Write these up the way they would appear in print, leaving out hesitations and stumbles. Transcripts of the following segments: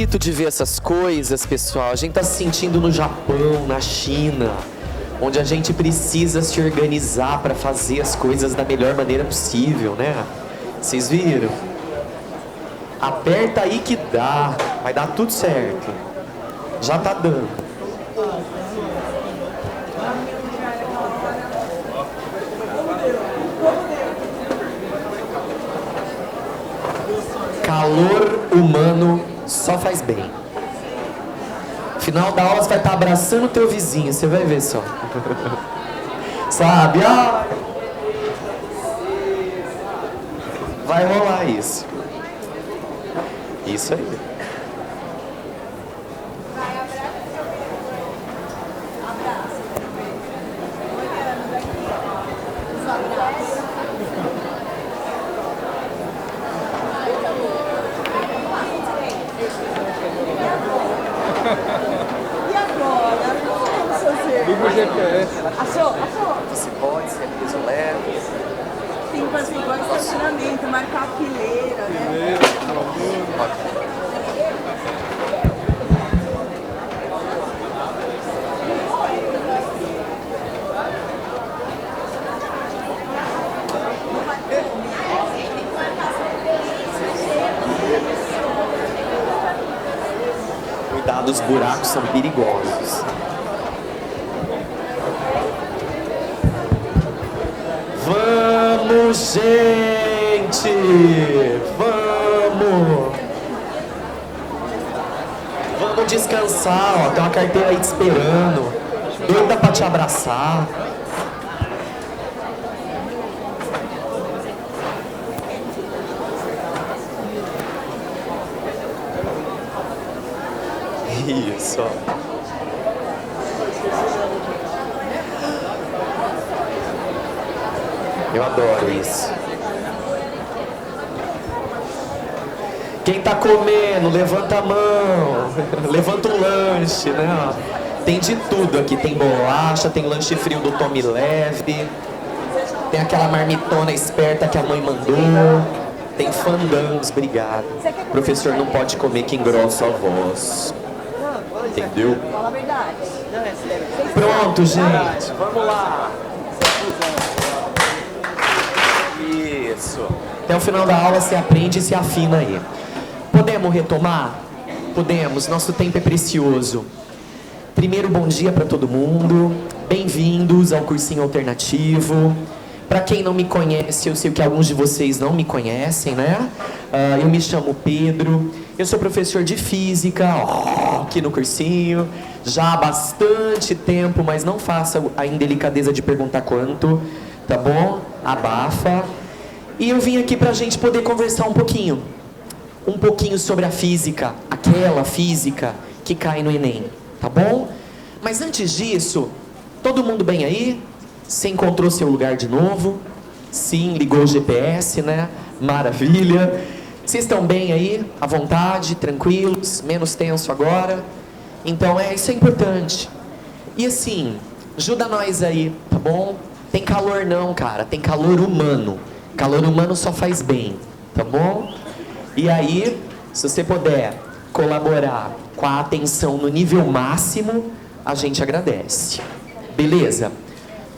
bonito de ver essas coisas, pessoal. A gente tá se sentindo no Japão, na China, onde a gente precisa se organizar para fazer as coisas da melhor maneira possível, né? Vocês viram? Aperta aí que dá, vai dar tudo certo. Já tá dando. Calor humano só faz bem. Final da aula você vai estar abraçando o teu vizinho, você vai ver só. Sabe? Ah, vai rolar isso. Isso aí. Liga o GPS. Achou? Você pode ser peso leve. Tem que fazer igual estacionamento, marcar a fileira, né? Cuidado, os buracos são perigosos. Vamos, gente! Vamos! Vamos descansar, ó. Tem uma carteira aí te esperando. Doida pra te abraçar. Isso, ó. Eu adoro isso. Quem tá comendo, levanta a mão. Levanta um lanche, né? Tem de tudo aqui. Tem bolacha, tem lanche frio do Tome Leve. Tem aquela marmitona esperta que a mãe mandou. Tem fandangos, obrigado. O professor não pode comer que engrossa a voz. Entendeu? Fala a verdade. Pronto, gente. Vamos lá. Isso. Até o final da aula você aprende e se afina aí. Podemos retomar? Podemos. Nosso tempo é precioso. Primeiro, bom dia para todo mundo. Bem-vindos ao cursinho alternativo. Para quem não me conhece, eu sei que alguns de vocês não me conhecem, né? Eu me chamo Pedro. Eu sou professor de física, aqui no cursinho. Já há bastante tempo, mas não faça a indelicadeza de perguntar quanto, tá bom? Abafa. E eu vim aqui pra gente poder conversar um pouquinho sobre a física, aquela física que cai no Enem, tá bom? Mas antes disso, todo mundo bem aí? Você encontrou seu lugar de novo? Sim, ligou o GPS, né? Maravilha. Vocês estão bem aí? À vontade, tranquilos, menos tenso agora? Então isso é importante. E assim, ajuda nós aí, tá bom? Tem calor não, cara, tem calor humano. Calor humano só faz bem, tá bom? E aí, se você puder colaborar com a atenção no nível máximo, a gente agradece. Beleza?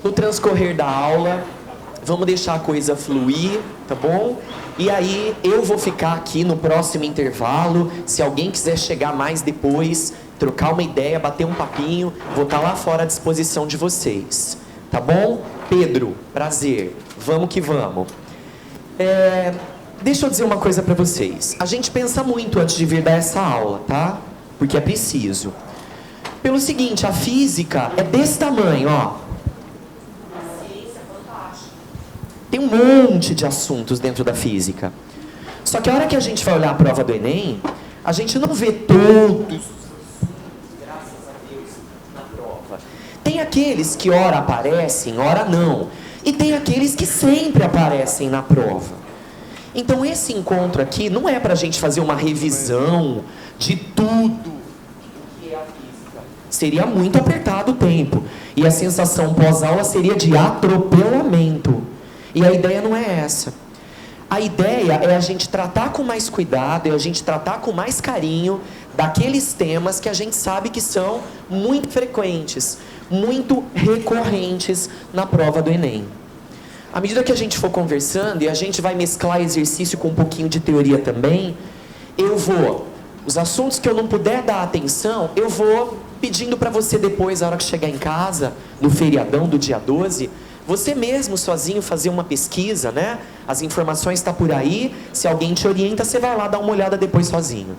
No transcorrer da aula, vamos deixar a coisa fluir, tá bom? E aí, eu vou ficar aqui no próximo intervalo. Se alguém quiser chegar mais depois, trocar uma ideia, bater um papinho, vou estar lá fora à disposição de vocês. Tá bom? Pedro, prazer. Vamos que vamos. Deixa eu dizer uma coisa pra vocês. A gente pensa muito antes de vir dar essa aula, tá? Porque é preciso. Pelo seguinte, a física é desse tamanho, ó. Tem um monte de assuntos dentro da física. Só que a hora que a gente vai olhar a prova do Enem, a gente não vê todos, graças a Deus, na prova. Tem aqueles que ora aparecem, ora não. E tem aqueles que sempre aparecem na prova. Então esse encontro aqui não é para a gente fazer uma revisão de tudo que é a física. Seria muito apertado o tempo. E a sensação pós-aula seria de atropelamento. E a ideia não é essa. A ideia é a gente tratar com mais cuidado, é a gente tratar com mais carinho daqueles temas que a gente sabe que são muito frequentes, muito recorrentes na prova do Enem. À medida que a gente for conversando, e a gente vai mesclar exercício com um pouquinho de teoria também, os assuntos que eu não puder dar atenção, eu vou pedindo para você depois, na hora que chegar em casa, no feriadão do dia 12, você mesmo, sozinho, fazer uma pesquisa, né? As informações estão por aí, se alguém te orienta, você vai lá dar uma olhada depois sozinho.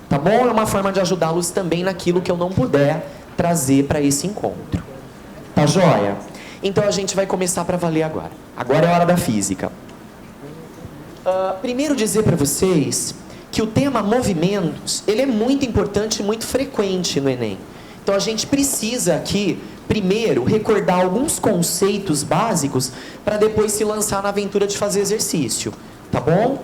Tá bom? É uma forma de ajudá-los também naquilo que eu não puder trazer para esse encontro. Tá joia? Então a gente vai começar para valer agora. Agora é a hora da física. Primeiro dizer para vocês que o tema movimentos, ele é muito importante e muito frequente no Enem. Então a gente precisa aqui, primeiro, recordar alguns conceitos básicos para depois se lançar na aventura de fazer exercício. Tá bom?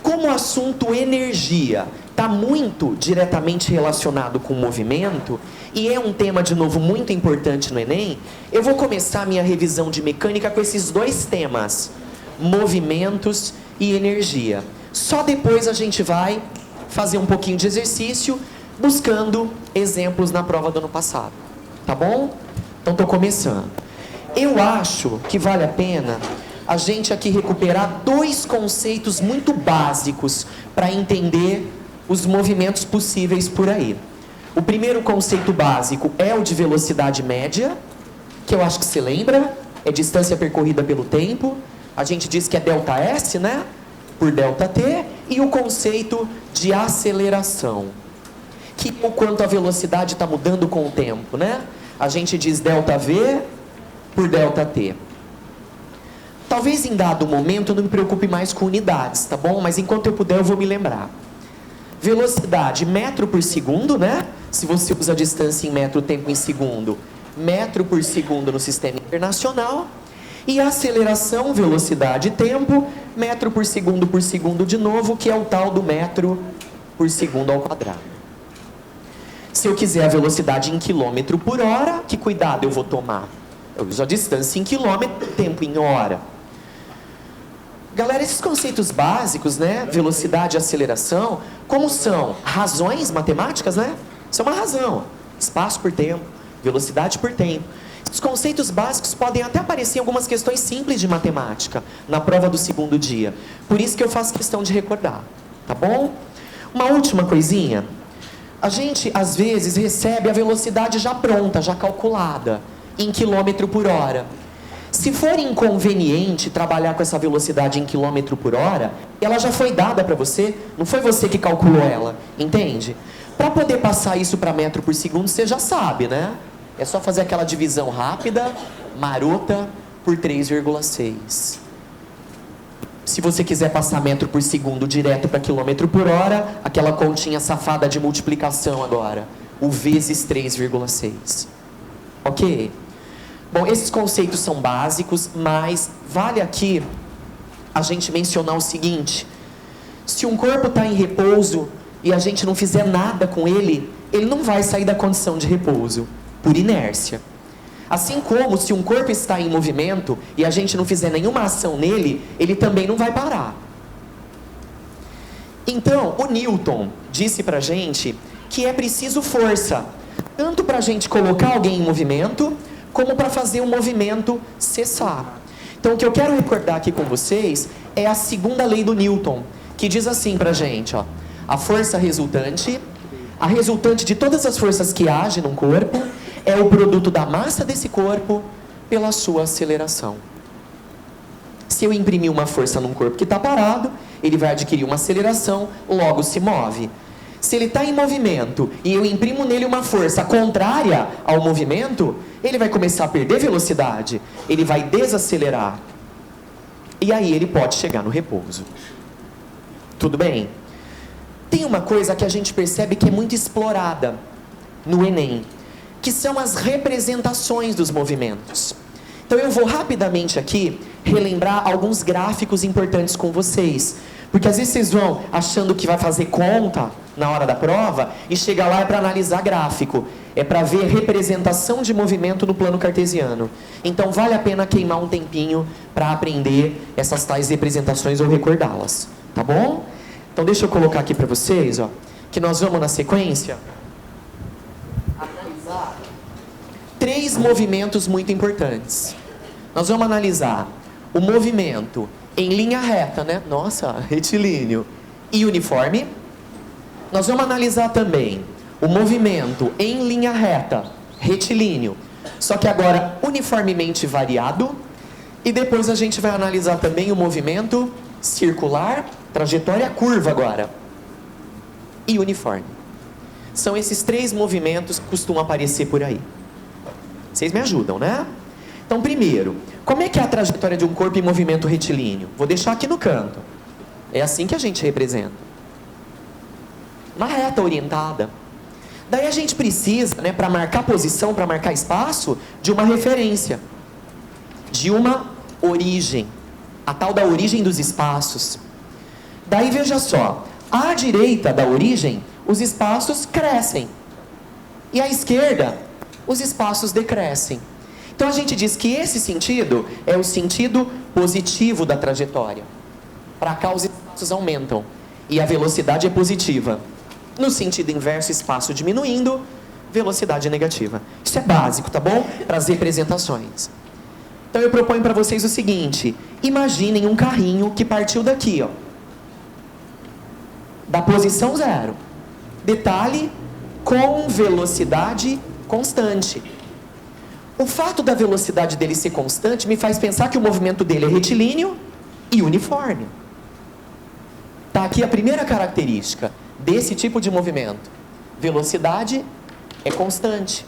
Como o assunto energia está muito diretamente relacionado com o movimento, e é um tema, de novo, muito importante no Enem, eu vou começar a minha revisão de mecânica com esses dois temas, movimentos e energia. Só depois a gente vai fazer um pouquinho de exercício, buscando exemplos na prova do ano passado. Tá bom? Então estou começando. Eu acho que vale a pena a gente aqui recuperar dois conceitos muito básicos para entender os movimentos possíveis por aí. O primeiro conceito básico é o de velocidade média, que eu acho que você lembra, é distância percorrida pelo tempo. A gente diz que é ΔS, né? Por ΔT. E o conceito de aceleração, que é o quanto a velocidade está mudando com o tempo, né? A gente diz ΔV por ΔT. Talvez em dado momento eu não me preocupe mais com unidades, tá bom? Mas enquanto eu puder eu vou me lembrar. Velocidade, metro por segundo, né? Se você usa a distância em metro, tempo em segundo. Metro por segundo no sistema internacional. E aceleração, velocidade e tempo, metro por segundo de novo, que é o tal do metro por segundo ao quadrado. Se eu quiser a velocidade em quilômetro por hora, que cuidado eu vou tomar? Eu uso a distância em quilômetro, tempo em hora. Galera, esses conceitos básicos, né? Velocidade e aceleração, como são razões matemáticas, né? Isso é uma razão. Espaço por tempo, velocidade por tempo. Os conceitos básicos podem até aparecer em algumas questões simples de matemática, na prova do segundo dia. Por isso que eu faço questão de recordar, tá bom? Uma última coisinha. A gente, às vezes, recebe a velocidade já pronta, já calculada, em quilômetro por hora. Se for inconveniente trabalhar com essa velocidade em quilômetro por hora, ela já foi dada para você, não foi você que calculou ela, entende? Para poder passar isso para metro por segundo, você já sabe, né? É só fazer aquela divisão rápida, marota, por 3,6. Se você quiser passar metro por segundo direto para quilômetro por hora, aquela continha safada de multiplicação agora, o vezes 3,6. Ok? Bom, esses conceitos são básicos, mas vale aqui a gente mencionar o seguinte: se um corpo está em repouso e a gente não fizer nada com ele, ele não vai sair da condição de repouso, por inércia. Assim como se um corpo está em movimento e a gente não fizer nenhuma ação nele, ele também não vai parar. Então, o Newton disse pra gente que é preciso força, tanto para a gente colocar alguém em movimento, como para fazer o movimento cessar. Então, o que eu quero recordar aqui com vocês é a segunda lei do Newton, que diz assim pra gente, ó: a força resultante, a resultante de todas as forças que agem num corpo, é o produto da massa desse corpo pela sua aceleração. Se eu imprimir uma força num corpo que está parado, ele vai adquirir uma aceleração, logo se move. Se ele está em movimento e eu imprimo nele uma força contrária ao movimento, ele vai começar a perder velocidade, ele vai desacelerar. E aí ele pode chegar no repouso. Tudo bem? Tem uma coisa que a gente percebe que é muito explorada no Enem, que são as representações dos movimentos. Então eu vou rapidamente aqui relembrar alguns gráficos importantes com vocês, porque às vezes vocês vão achando que vai fazer conta na hora da prova e chega lá é para analisar gráfico, é para ver representação de movimento no plano cartesiano. Então vale a pena queimar um tempinho para aprender essas tais representações ou recordá-las, tá bom? Então deixa eu colocar aqui para vocês, ó, que nós vamos na sequência analisar 3 movimentos muito importantes. Nós vamos analisar o movimento em linha reta, né? Nossa, retilíneo e uniforme. Nós vamos analisar também o movimento em linha reta, retilíneo, só que agora uniformemente variado. E depois a gente vai analisar também o movimento circular, trajetória curva agora, e uniforme. São esses 3 movimentos que costumam aparecer por aí. Vocês me ajudam, né? Então, primeiro, como é que é a trajetória de um corpo em movimento retilíneo? Vou deixar aqui no canto. É assim que a gente representa. Uma reta orientada. Daí a gente precisa, né, para marcar posição, para marcar espaço, de uma referência. De uma origem. A tal da origem dos espaços. Daí veja só, à direita da origem, os espaços crescem. E à esquerda, os espaços decrescem. Então a gente diz que esse sentido é o sentido positivo da trajetória. Para cá os espaços aumentam e a velocidade é positiva. No sentido inverso, espaço diminuindo, velocidade negativa. Isso é básico, tá bom? Para as representações. Então eu proponho para vocês o seguinte: imaginem um carrinho que partiu daqui, ó, da posição 0. Detalhe, com velocidade constante. O fato da velocidade dele ser constante me faz pensar que o movimento dele é retilíneo e uniforme. Tá aqui a primeira característica desse tipo de movimento. Velocidade é constante.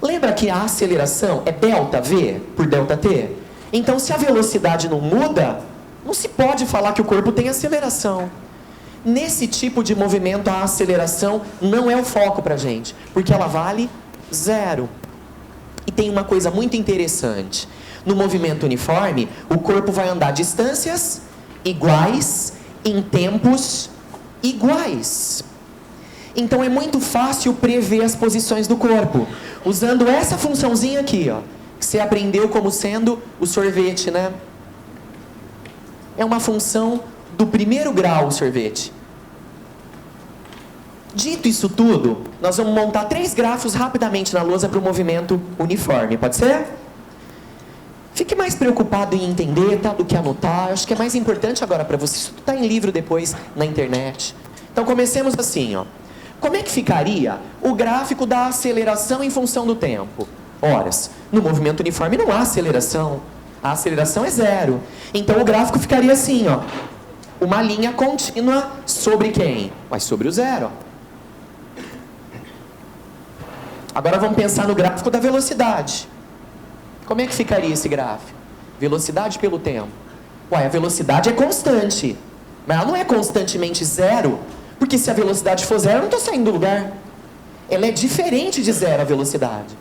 Lembra que a aceleração é ΔV por ΔT? Então, se a velocidade não muda, não se pode falar que o corpo tem aceleração. Nesse tipo de movimento, a aceleração não é o foco para a gente, porque ela vale 0. E tem uma coisa muito interessante. No movimento uniforme, o corpo vai andar distâncias iguais em tempos iguais. Então é muito fácil prever as posições do corpo, usando essa funçãozinha aqui, ó, que você aprendeu como sendo o sorvete, né? É uma função do primeiro grau, o sorvete. Dito isso tudo, nós vamos montar 3 grafos rapidamente na lousa para o movimento uniforme, pode ser? Fique mais preocupado em entender, tá, do que anotar. Acho que é mais importante agora para você. Isso está em livro depois na internet. Então comecemos assim, ó. Como é que ficaria o gráfico da aceleração em função do tempo? Horas. No movimento uniforme não há aceleração. A aceleração é 0. Então o gráfico ficaria assim, ó. Uma linha contínua sobre quem? Mas sobre o 0. Agora vamos pensar no gráfico da velocidade. Como é que ficaria esse gráfico? Velocidade pelo tempo. Ué, a velocidade é constante. Mas ela não é constantemente 0. Porque se a velocidade for 0, eu não estou saindo do lugar. Ela é diferente de 0 a velocidade.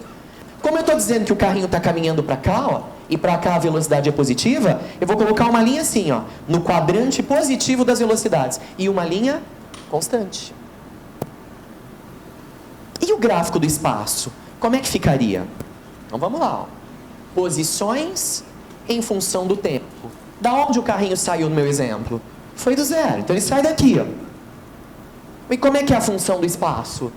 Como eu estou dizendo que o carrinho está caminhando para cá, ó, e para cá a velocidade é positiva, eu vou colocar uma linha assim, ó, no quadrante positivo das velocidades. E uma linha constante. E o gráfico do espaço? Como é que ficaria? Então vamos lá, ó. Posições em função do tempo. Da onde o carrinho saiu no meu exemplo? Foi do 0. Então ele sai daqui, ó. E como é que é a função do espaço?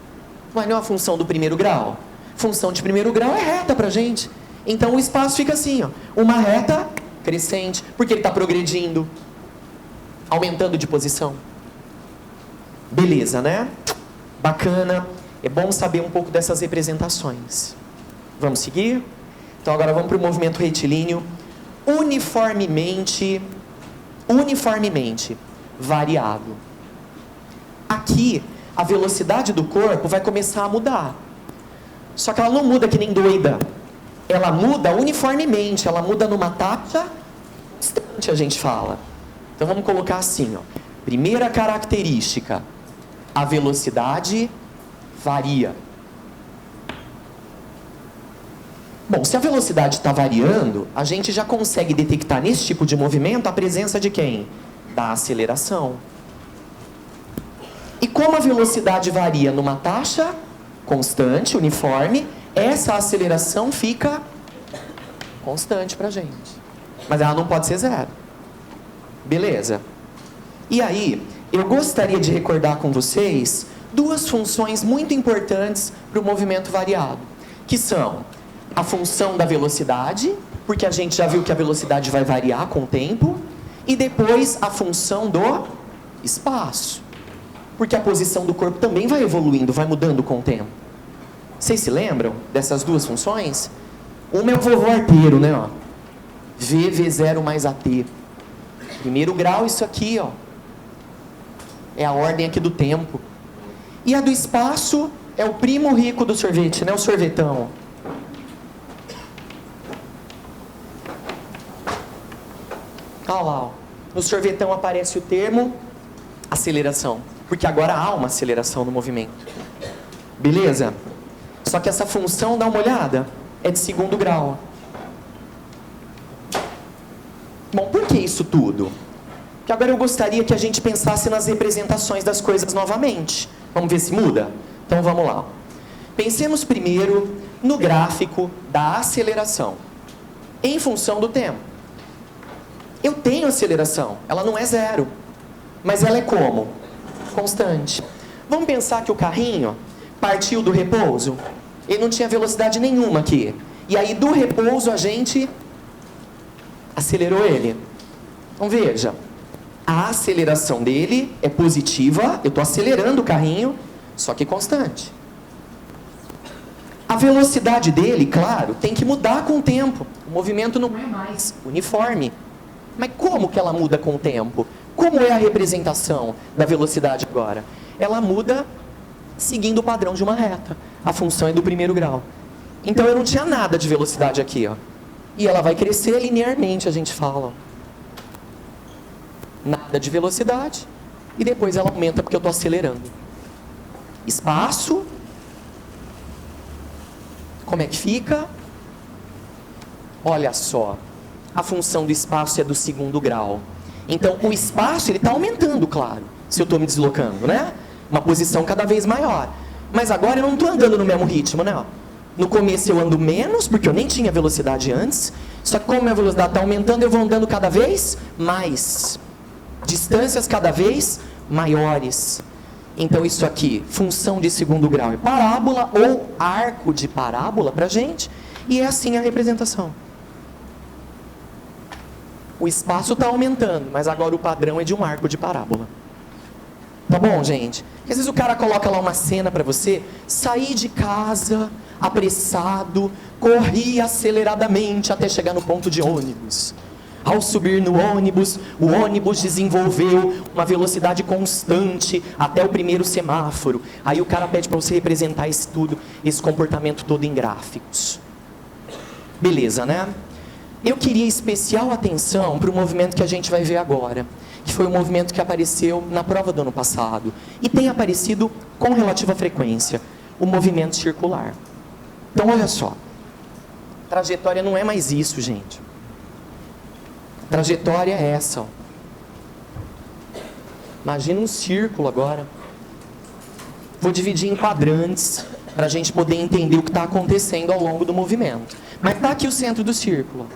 Mas não é a função do primeiro grau. Função de primeiro grau é reta pra gente. Então o espaço fica assim, ó. Uma reta crescente, porque ele está progredindo, aumentando de posição. Beleza, né? Bacana. É bom saber um pouco dessas representações. Vamos seguir? Então agora vamos para o movimento retilíneo. Uniformemente variado. Aqui, a velocidade do corpo vai começar a mudar. Só que ela não muda que nem doida. Ela muda uniformemente, ela muda numa taxa constante, a gente fala. Então vamos colocar assim, ó. Primeira característica, a velocidade varia. Bom, se a velocidade está variando, a gente já consegue detectar nesse tipo de movimento a presença de quem? Da aceleração. E como a velocidade varia numa taxa constante, uniforme, essa aceleração fica constante pra gente. Mas ela não pode ser 0. Beleza. E aí, eu gostaria de recordar com vocês duas funções muito importantes para o movimento variado, que são a função da velocidade, porque a gente já viu que a velocidade vai variar com o tempo, e depois a função do espaço, porque a posição do corpo também vai evoluindo, vai mudando com o tempo. Vocês se lembram dessas duas funções? Uma é o vovô arteiro, né? Ó. V, V0 mais AT. Primeiro grau, isso aqui, ó. É a ordem aqui do tempo. E a do espaço é o primo rico do sorvete, né? O sorvetão. Olha lá, ó. No sorvetão aparece o termo aceleração, porque agora há uma aceleração no movimento. Beleza? Só que essa função, dá uma olhada, é de segundo grau. Bom, por que isso tudo? Porque agora eu gostaria que a gente pensasse nas representações das coisas novamente. Vamos ver se muda? Então vamos lá. Pensemos primeiro no gráfico da aceleração, em função do tempo. Eu tenho aceleração, ela não é zero, mas ela é como? Constante. Vamos pensar que o carrinho partiu do repouso, ele não tinha velocidade nenhuma aqui. E aí do repouso a gente acelerou ele. Então veja, a aceleração dele é positiva, eu estou acelerando o carrinho, só que constante. A velocidade dele, claro, tem que mudar com o tempo. O movimento não é mais uniforme. Mas como que ela muda com o tempo? Como é a representação da velocidade agora? Ela muda seguindo o padrão de uma reta. A função é do primeiro grau. Então eu não tinha nada de velocidade aqui, ó. E ela vai crescer linearmente, a gente fala. Nada de velocidade. E depois ela aumenta porque eu estou acelerando. Espaço. Como é que fica? Olha só. A função do espaço é do segundo grau. Então o espaço ele está aumentando, claro. Se eu estou me deslocando, né? Uma posição cada vez maior. Mas agora eu não estou andando no mesmo ritmo, né? No começo eu ando menos, porque eu nem tinha velocidade antes. Só que como a minha velocidade está aumentando, eu vou andando cada vez mais. Distâncias cada vez maiores. Então isso aqui, função de segundo grau é parábola ou arco de parábola para a gente. E é assim a representação. O espaço está aumentando, mas agora o padrão é de um arco de parábola. Tá bom, gente? Às vezes o cara coloca lá uma cena para você, sair de casa, apressado, corri aceleradamente até chegar no ponto de ônibus. Ao subir no ônibus, o ônibus desenvolveu uma velocidade constante até o primeiro semáforo. Aí o cara pede para você representar isso tudo, esse comportamento todo em gráficos. Beleza, né? Eu queria especial atenção para o movimento que a gente vai ver agora, que foi o movimento que apareceu na prova do ano passado e tem aparecido com relativa frequência, o movimento circular. Então olha só, trajetória não é mais isso, gente. Trajetória é essa, ó. Imagina um círculo agora. Vou dividir em quadrantes para a gente poder entender o que está acontecendo ao longo do movimento. Mas está aqui o centro do círculo.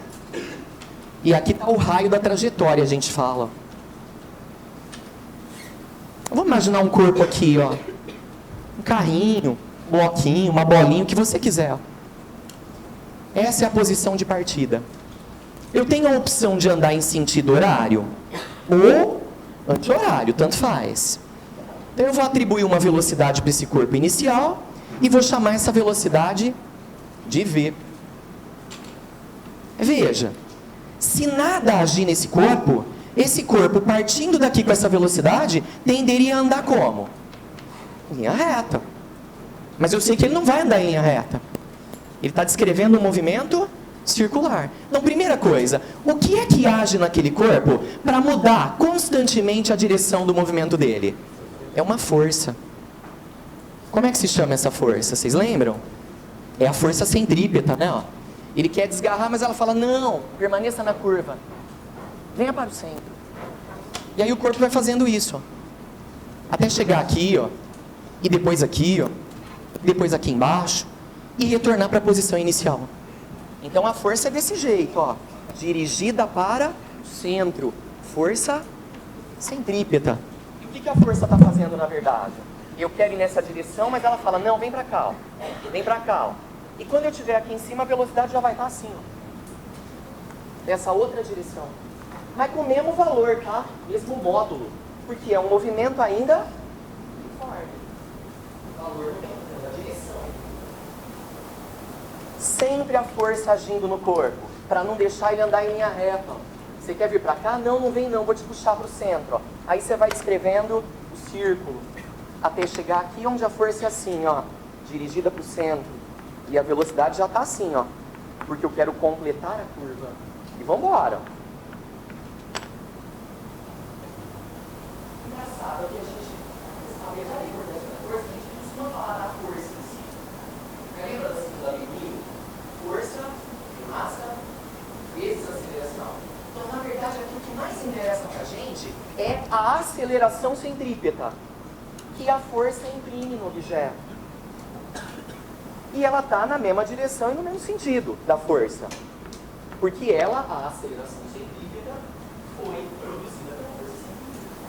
E aqui está o raio da trajetória, a gente fala. Vamos imaginar um corpo aqui, ó. Um carrinho, um bloquinho, uma bolinha, o que você quiser. Essa é a posição de partida. Eu tenho a opção de andar em sentido horário ou anti-horário, tanto faz. Então eu vou atribuir uma velocidade para esse corpo inicial e vou chamar essa velocidade de V. Veja, se nada agir nesse corpo, esse corpo partindo daqui com essa velocidade tenderia a andar como? Em linha reta. Mas eu sei que ele não vai andar em linha reta. Ele está descrevendo um movimento circular. Então, primeira coisa, o que é que age naquele corpo para mudar constantemente a direção do movimento dele? É uma força. Como é que se chama essa força? Vocês lembram? É a força centrípeta, né? Ó. Ele quer desgarrar, mas ela fala, não, permaneça na curva. Venha para o centro. E aí o corpo vai fazendo isso, ó. Até chegar aqui, ó. E depois aqui, ó. E depois aqui embaixo. E retornar para a posição inicial. Então a força é desse jeito, ó. Dirigida para o centro. Força centrípeta. o que a força está fazendo na verdade? Eu quero ir nessa direção, mas ela fala, não, vem para cá, ó. Vem para cá, ó. E quando eu estiver aqui em cima, a velocidade já vai estar assim, ó. Nessa outra direção. Mas com o mesmo valor, tá? Mesmo módulo. Porque é um movimento ainda uniforme. O valor da direção. Sempre a força agindo no corpo, para não deixar ele andar em linha reta. Você quer vir para cá? Não, não vem não, vou te puxar para o centro. Ó. Aí você vai descrevendo o círculo, até chegar aqui onde a força é assim, ó, dirigida para o centro. E a velocidade já está assim, ó, porque eu quero completar a curva. E vamos embora. Engraçado que a gente, talvez a importância da força, a gente costuma falar da força em si. Lembra da segunda lei de Newton? Força, massa, vezes aceleração. Então, na verdade, aqui o que mais interessa para a gente é a aceleração centrípeta, que a força imprime no objeto. E ela está na mesma direção e no mesmo sentido da força. Porque ela, a aceleração centrípeta, foi produzida pela força centrípeta.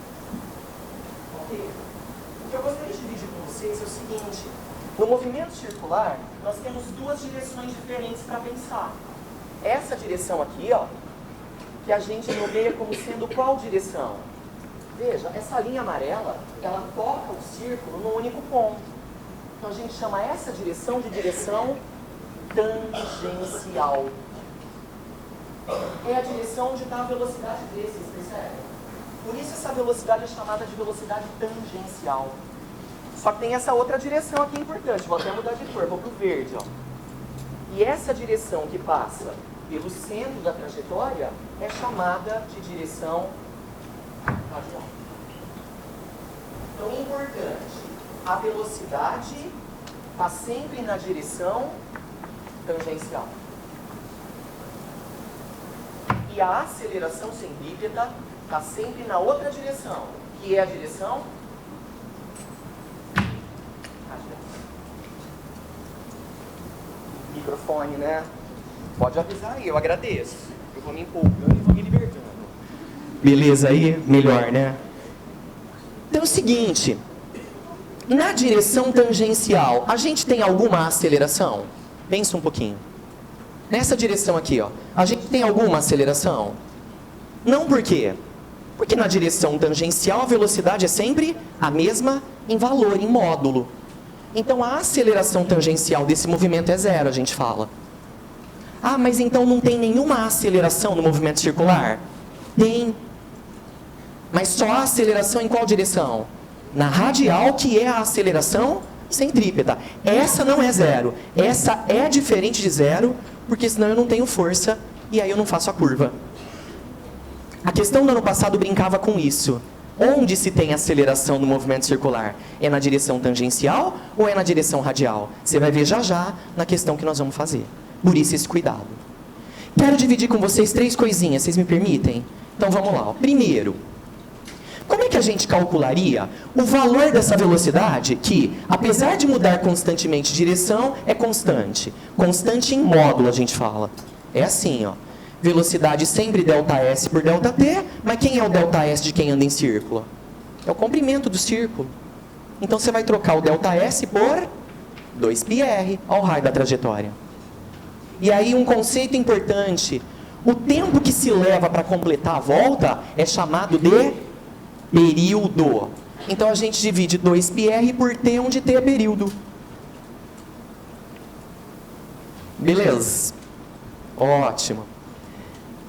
Ok? O que eu gostaria de dividir com vocês é o seguinte. No movimento circular, nós temos duas direções diferentes para pensar. Essa direção aqui, ó, que a gente nomeia como sendo qual direção? Veja, essa linha amarela, ela toca o círculo no único ponto. Então a gente chama essa direção de direção tangencial. É a direção onde está a velocidade desse, vocês percebem? Por isso essa velocidade é chamada de velocidade tangencial. Só que tem essa outra direção aqui importante. Vou até mudar de cor, vou para o verde. Ó. E essa direção que passa pelo centro da trajetória é chamada de direção radial. Então é importante. A velocidade está sempre na direção tangencial. E a aceleração centrípeta está sempre na outra direção, que é a direção radial. Microfone, né? Pode avisar aí, eu agradeço. Eu vou me empolgando e vou me libertando. Beleza aí? Melhor, né? Então é o seguinte... Na direção tangencial, a gente tem alguma aceleração? Pensa um pouquinho. Nessa direção aqui, ó, a gente tem alguma aceleração? Não, por quê? Porque na direção tangencial a velocidade é sempre a mesma em valor, em módulo. Então a aceleração tangencial desse movimento é zero, a gente fala. Ah, mas então não tem nenhuma aceleração no movimento circular? Tem. Mas só a aceleração em qual direção? Na radial, que é a aceleração centrípeta. Essa não é zero. Essa é diferente de zero, porque senão eu não tenho força e aí eu não faço a curva. A questão do ano passado brincava com isso. Onde se tem aceleração no movimento circular? É na direção tangencial ou é na direção radial? Você vai ver já já na questão que nós vamos fazer. Por isso esse cuidado. Quero dividir com vocês 3 coisinhas, vocês me permitem? Então vamos lá. Primeiro, como é que a gente calcularia o valor dessa velocidade que, apesar de mudar constantemente de direção, é constante? Constante em módulo, a gente fala. É assim, ó. Velocidade sempre ΔS por ΔT, mas quem é o ΔS de quem anda em círculo? É o comprimento do círculo. Então você vai trocar o ΔS por 2πr, ao raio da trajetória. E aí um conceito importante, o tempo que se leva para completar a volta é chamado de período. Então a gente divide 2πr por t, onde t é período. Beleza? Ótimo.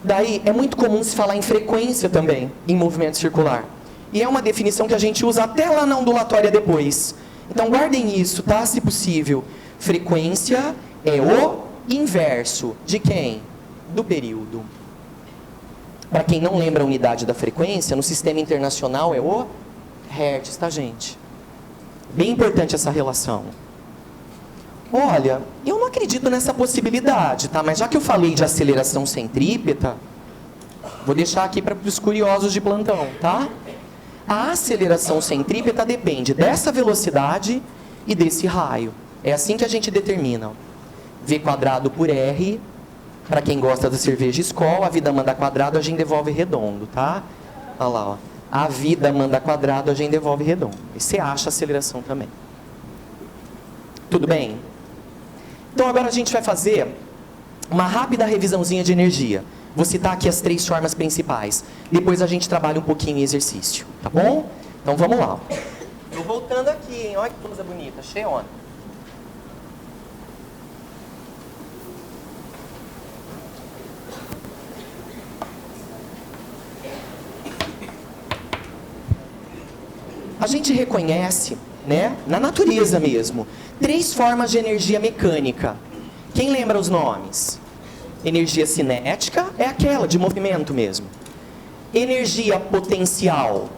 Daí é muito comum se falar em frequência também, em movimento circular. E é uma definição que a gente usa até lá na ondulatória depois. Então guardem isso, tá? Se possível. Frequência é o inverso de quem? Do período. Para quem não lembra a unidade da frequência, no sistema internacional é o Hertz, tá, gente? Bem importante essa relação. Olha, eu não acredito nessa possibilidade, tá? Mas já que eu falei de aceleração centrípeta, vou deixar aqui para os curiosos de plantão, tá? A aceleração centrípeta depende dessa velocidade e desse raio. É assim que a gente determina. V² por R. Para quem gosta da cerveja Skol, a vida manda quadrado, a gente devolve redondo, tá? Olha lá, ó. A vida manda quadrado, a gente devolve redondo. E você acha aceleração também. Tudo bem? Então agora a gente vai fazer uma rápida revisãozinha de energia. Vou citar aqui as 3 formas principais. Depois a gente trabalha um pouquinho em exercício, tá bom? Então vamos lá. Tô voltando aqui, hein? Olha que coisa bonita, cheona. A gente reconhece, né, na natureza mesmo, 3 formas de energia mecânica. Quem lembra os nomes? Energia cinética é aquela de movimento mesmo. Energia potencial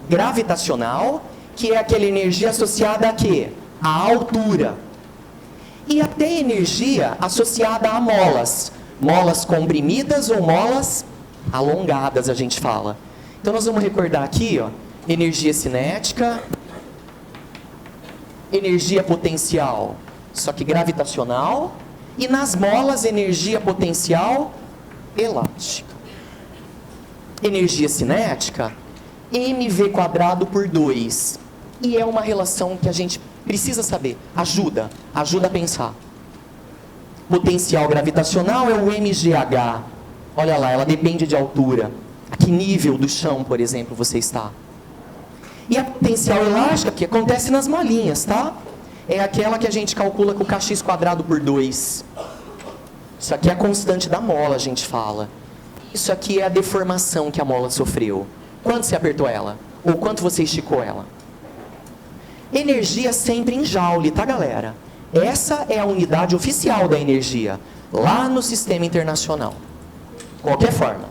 gravitacional, que é aquela energia associada a quê? A altura. E até energia associada a molas. Molas comprimidas ou molas alongadas, a gente fala. Então nós vamos recordar aqui, ó, energia cinética, energia potencial, só que gravitacional, e nas molas, energia potencial elástica. Energia cinética, mv²/2. E é uma relação que a gente precisa saber. Ajuda a pensar. Potencial gravitacional é o mgh. Olha lá, ela depende de altura. A que nível do chão, por exemplo, você está. E a potencial elástica, que acontece nas molinhas, tá? É aquela que a gente calcula com o kx²/2. Isso aqui é a constante da mola, a gente fala. Isso aqui é a deformação que a mola sofreu. Quanto você apertou ela? Ou quanto você esticou ela? Energia sempre em joule, tá, galera? Essa é a unidade oficial da energia, lá no sistema internacional. Qualquer forma.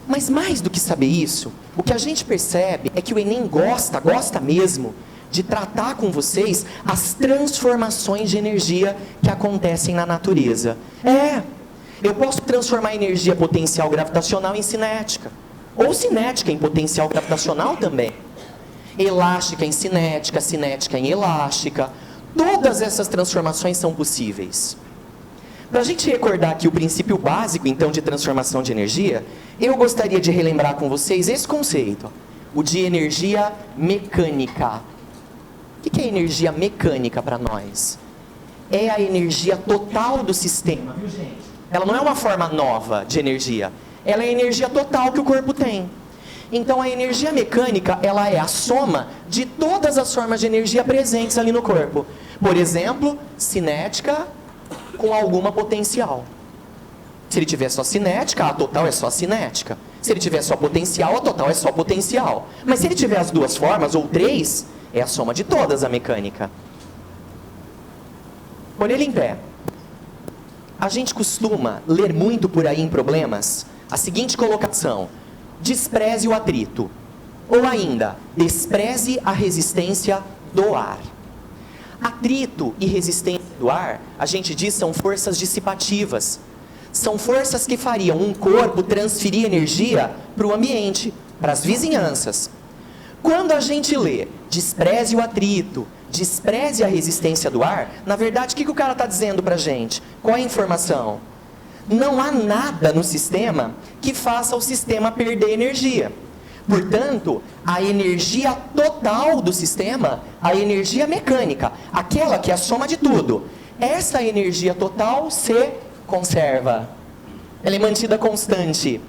Mas mais do que saber isso, o que a gente percebe é que o Enem gosta mesmo, de tratar com vocês as transformações de energia que acontecem na natureza. Eu posso transformar energia potencial gravitacional em cinética, ou cinética em potencial gravitacional também. Elástica em cinética, cinética em elástica. Todas essas transformações são possíveis. Para a gente recordar aqui o princípio básico, então, de transformação de energia, eu gostaria de relembrar com vocês esse conceito, o de energia mecânica. O que é energia mecânica para nós? É a energia total do sistema, viu, gente? Ela não é uma forma nova de energia, ela é a energia total que o corpo tem. Então a energia mecânica, ela é a soma de todas as formas de energia presentes ali no corpo. Por exemplo, cinética com alguma potencial. Se ele tiver só cinética, a total é só cinética. Se ele tiver só potencial, a total é só potencial. Mas se ele tiver as 2 formas, ou 3, é a soma de todas a mecânica. Põe ele em pé. A gente costuma ler muito por aí em problemas a seguinte colocação: despreze o atrito. Ou ainda, despreze a resistência do ar. Atrito e resistência do ar, a gente diz, são forças dissipativas. São forças que fariam um corpo transferir energia para o ambiente, para as vizinhanças. Quando a gente lê, despreze o atrito, despreze a resistência do ar, na verdade, o que o cara está dizendo para a gente? Qual é a informação? Não há nada no sistema que faça o sistema perder energia. Portanto, a energia total do sistema, a energia mecânica, aquela que é a soma de tudo, essa energia total se conserva. Ela é mantida constante.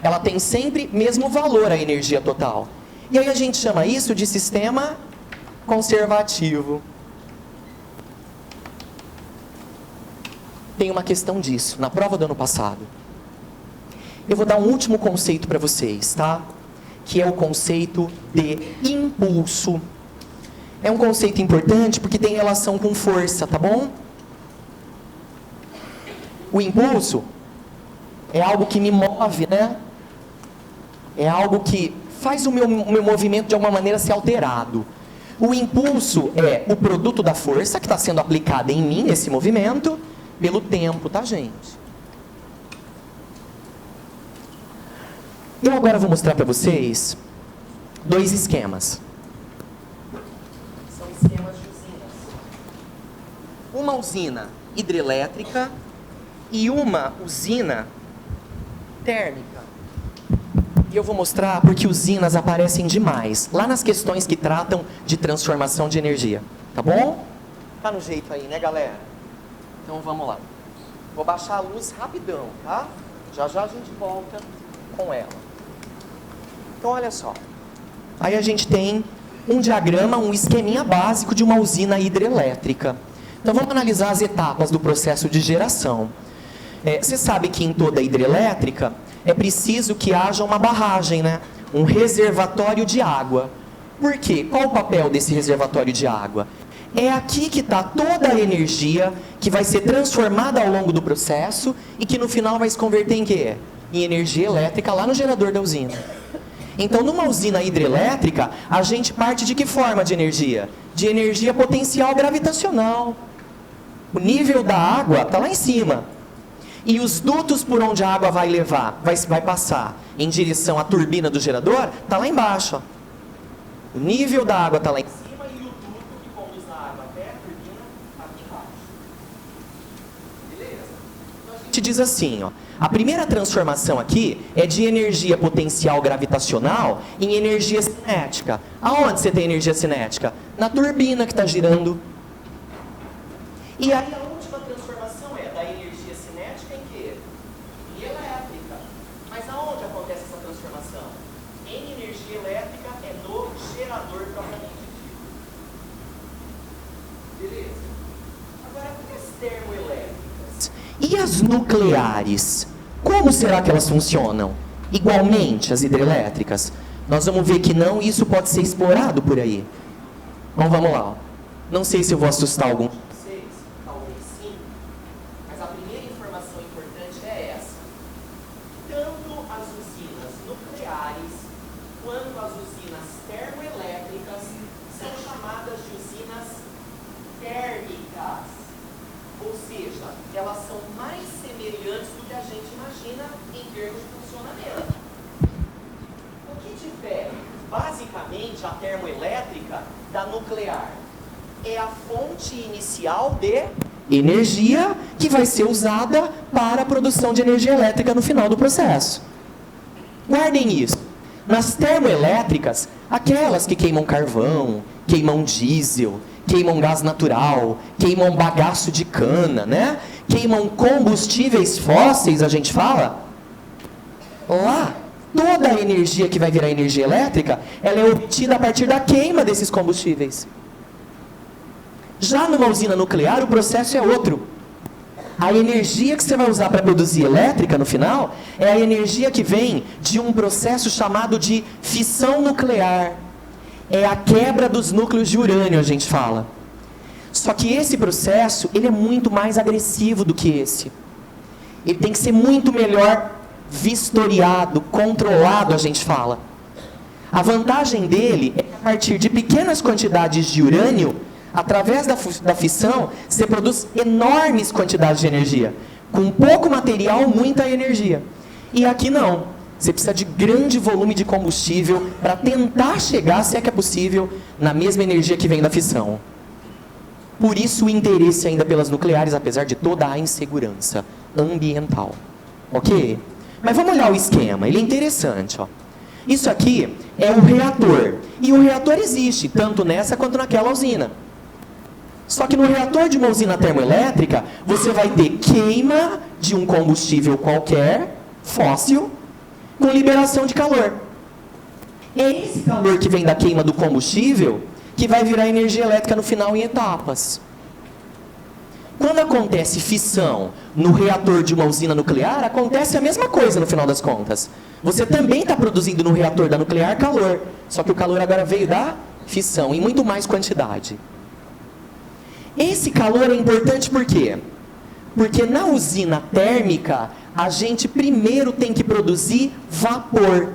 Ela tem sempre mesmo valor, a energia total. E aí a gente chama isso de sistema conservativo. Tem uma questão disso, na prova do ano passado. Eu vou dar um último conceito para vocês, tá? Que é o conceito de impulso. É um conceito importante porque tem relação com força, tá bom? O impulso é algo que me move, né? É algo que faz o meu movimento de alguma maneira ser alterado. O impulso é o produto da força que está sendo aplicada em mim, nesse movimento, pelo tempo, tá, gente? Eu agora vou mostrar para vocês 2 esquemas. São esquemas de usinas. Uma usina hidrelétrica e uma usina térmica. E eu vou mostrar porque usinas aparecem demais, lá nas questões que tratam de transformação de energia. Tá bom? Tá no jeito aí, né, galera? Então vamos lá. Vou baixar a luz rapidão, tá? Já já a gente volta com ela. Então olha só. Aí a gente tem um diagrama, um esqueminha básico de uma usina hidrelétrica. Então vamos analisar as etapas do processo de geração. Você sabe que em toda hidrelétrica é preciso que haja uma barragem, né? Um reservatório de água. Por quê? Qual o papel desse reservatório de água? É aqui que está toda a energia que vai ser transformada ao longo do processo e que no final vai se converter em quê? Em energia elétrica lá no gerador da usina. Então, numa usina hidrelétrica, a gente parte de que forma de energia? De energia potencial gravitacional. O nível da água está lá em cima. E os dutos por onde a água vai levar, vai passar em direção à turbina do gerador, está lá embaixo. Ó. O nível da água está lá em cima. Te diz assim, ó, a primeira transformação aqui é de energia potencial gravitacional em energia cinética. Aonde você tem energia cinética? Na turbina que está girando. E aí a última transformação é da energia cinética em quê? Em elétrica. Mas aonde acontece essa transformação? Em energia elétrica é no gerador propriamente dito. Beleza? Agora, e as termoelétricas? E as nucleares? Como será que elas funcionam? Igualmente as hidrelétricas? Nós vamos ver que não, e isso pode ser explorado por aí. Então vamos lá. Ó. Não sei se eu vou assustar algum de vocês, talvez sim, mas a primeira informação importante é essa. Tanto as usinas nucleares quanto as usinas termoelétricas são chamadas de usinas térmicas. Ou seja, elas são mais semelhantes do que a gente imagina em termos de funcionamento. O que difere, basicamente, a termoelétrica da nuclear? É a fonte inicial de energia que vai ser usada para a produção de energia elétrica no final do processo. Guardem isso. Nas termoelétricas, aquelas que queimam carvão, queimam diesel, queimam gás natural, queimam bagaço de cana, né? Queimam combustíveis fósseis, a gente fala. Lá, toda a energia que vai virar energia elétrica, ela é obtida a partir da queima desses combustíveis. Já numa usina nuclear, o processo é outro. A energia que você vai usar para produzir elétrica no final é a energia que vem de um processo chamado de fissão nuclear. É a quebra dos núcleos de urânio, a gente fala. Só que esse processo, ele é muito mais agressivo do que esse. Ele tem que ser muito melhor vistoriado, controlado, a gente fala. A vantagem dele é que a partir de pequenas quantidades de urânio, através da fissão, você produz enormes quantidades de energia. Com pouco material, muita energia. E aqui não. Você precisa de grande volume de combustível para tentar chegar, se é que é possível, na mesma energia que vem da fissão. Por isso o interesse ainda pelas nucleares, apesar de toda a insegurança ambiental. Ok? Mas vamos olhar o esquema, ele é interessante. Ó. Isso aqui é um reator. E o reator existe, tanto nessa quanto naquela usina. Só que no reator de uma usina termoelétrica, você vai ter queima de um combustível qualquer, fóssil, com liberação de calor. É esse calor que vem da queima do combustível que vai virar energia elétrica no final em etapas. Quando acontece fissão no reator de uma usina nuclear, acontece a mesma coisa no final das contas. Você também está produzindo no reator da nuclear calor, só que o calor agora veio da fissão, em muito mais quantidade. Esse calor é importante por quê? Porque na usina térmica, a gente primeiro tem que produzir vapor.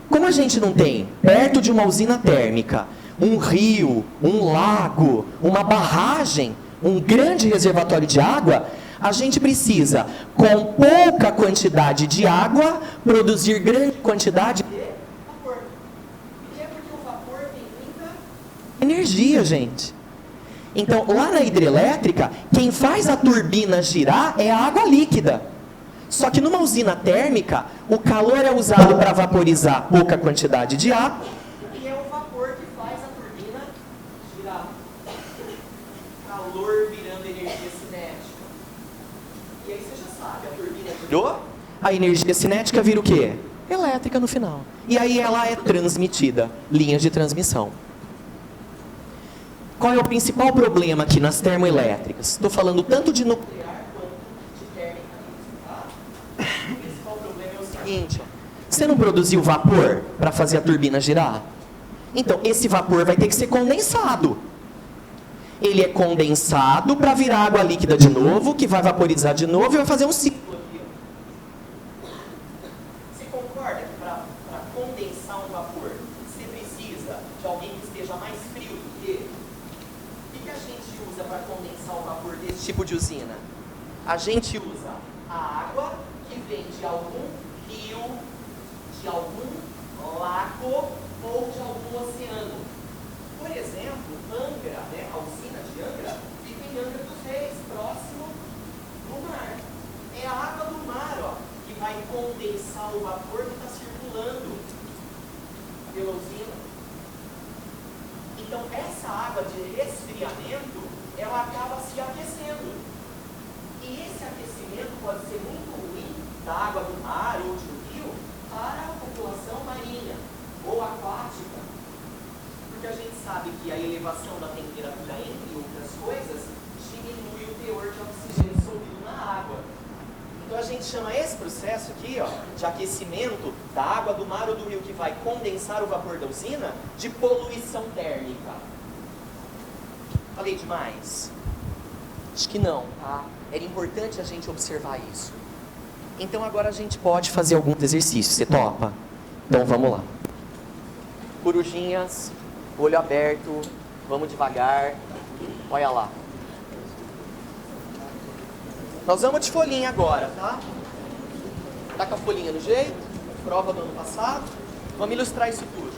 Como a gente não tem, perto de uma usina térmica, um rio, um lago, uma barragem, um grande reservatório de água, a gente precisa, com pouca quantidade de água, produzir grande quantidade de vapor. E é porque o vapor tem muita energia, gente. Então, lá na hidrelétrica, quem faz a turbina girar é a água líquida. Só que numa usina térmica, o calor é usado para vaporizar pouca quantidade de água e é o vapor que faz a turbina girar. Calor virando energia cinética. E aí você já sabe, a turbina girou, a energia cinética vira o quê? Elétrica no final. E aí ela é transmitida, linhas de transmissão. Qual é o principal problema aqui nas termoelétricas? Estou falando tanto de nuclear quanto de térmica. Tá? O principal problema é o seguinte, ó. Você não produziu vapor para fazer a turbina girar? Então, esse vapor vai ter que ser condensado. Ele é condensado para virar água líquida de novo, que vai vaporizar de novo e vai fazer um ciclo. Você concorda que para condensar um vapor, você precisa de alguém que esteja mais frio do que ele? O que a gente usa para condensar o vapor desse tipo de usina? A gente usa a água que vem de algum rio, de algum lago ou de algum oceano. Por exemplo, Angra, né, a usina de Angra, fica em Angra dos Reis, próximo do mar. É a água do mar, ó, que vai condensar o vapor que está circulando pela usina. Então, essa água de resfriamento, ela acaba se aquecendo. E esse aquecimento pode ser muito ruim da água do mar ou de um rio para a população marinha ou aquática. Porque a gente sabe que a elevação da temperatura, entre outras coisas, diminui o teor de oxigênio solúvel na água. Então a gente chama esse processo aqui, ó, de aquecimento da água do mar ou do rio que vai condensar o vapor da usina, de poluição térmica. Falei demais? Acho que não, tá? Era importante a gente observar isso. Então agora a gente pode fazer alguns exercícios. Você topa? Então vamos lá. Corujinhas, olho aberto, vamos devagar. Olha lá. Nós vamos de folhinha agora, tá? Tá com a folhinha no jeito? Prova do ano passado. Vamos ilustrar isso tudo.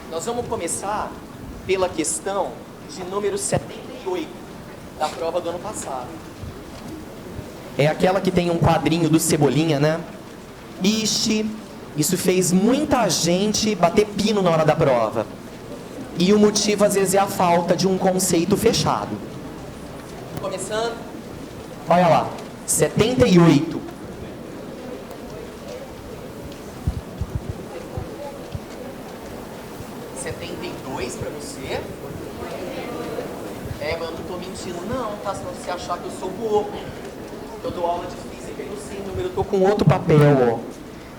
Nós vamos começar pela questão de número 78 da prova do ano passado. É aquela que tem um quadrinho do Cebolinha, né? Ixi, isso fez muita gente bater pino na hora da prova. E o motivo às vezes é a falta de um conceito fechado. Começando. Olha lá, 78. Para você. É, mas eu não tô mentindo não, tá? Senão você achar que eu sou bobo. Eu dou aula de física e não sei número, eu tô com outro papel, ó.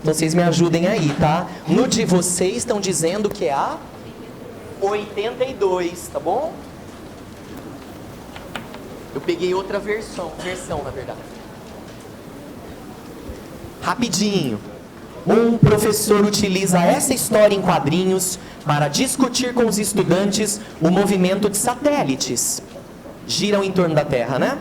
Então vocês me ajudem aí, tá? No de vocês estão dizendo que é a 82, tá bom? Eu peguei outra versão na verdade. Rapidinho. Um professor utiliza essa história em quadrinhos para discutir com os estudantes o movimento de satélites. Giram em torno da Terra, né?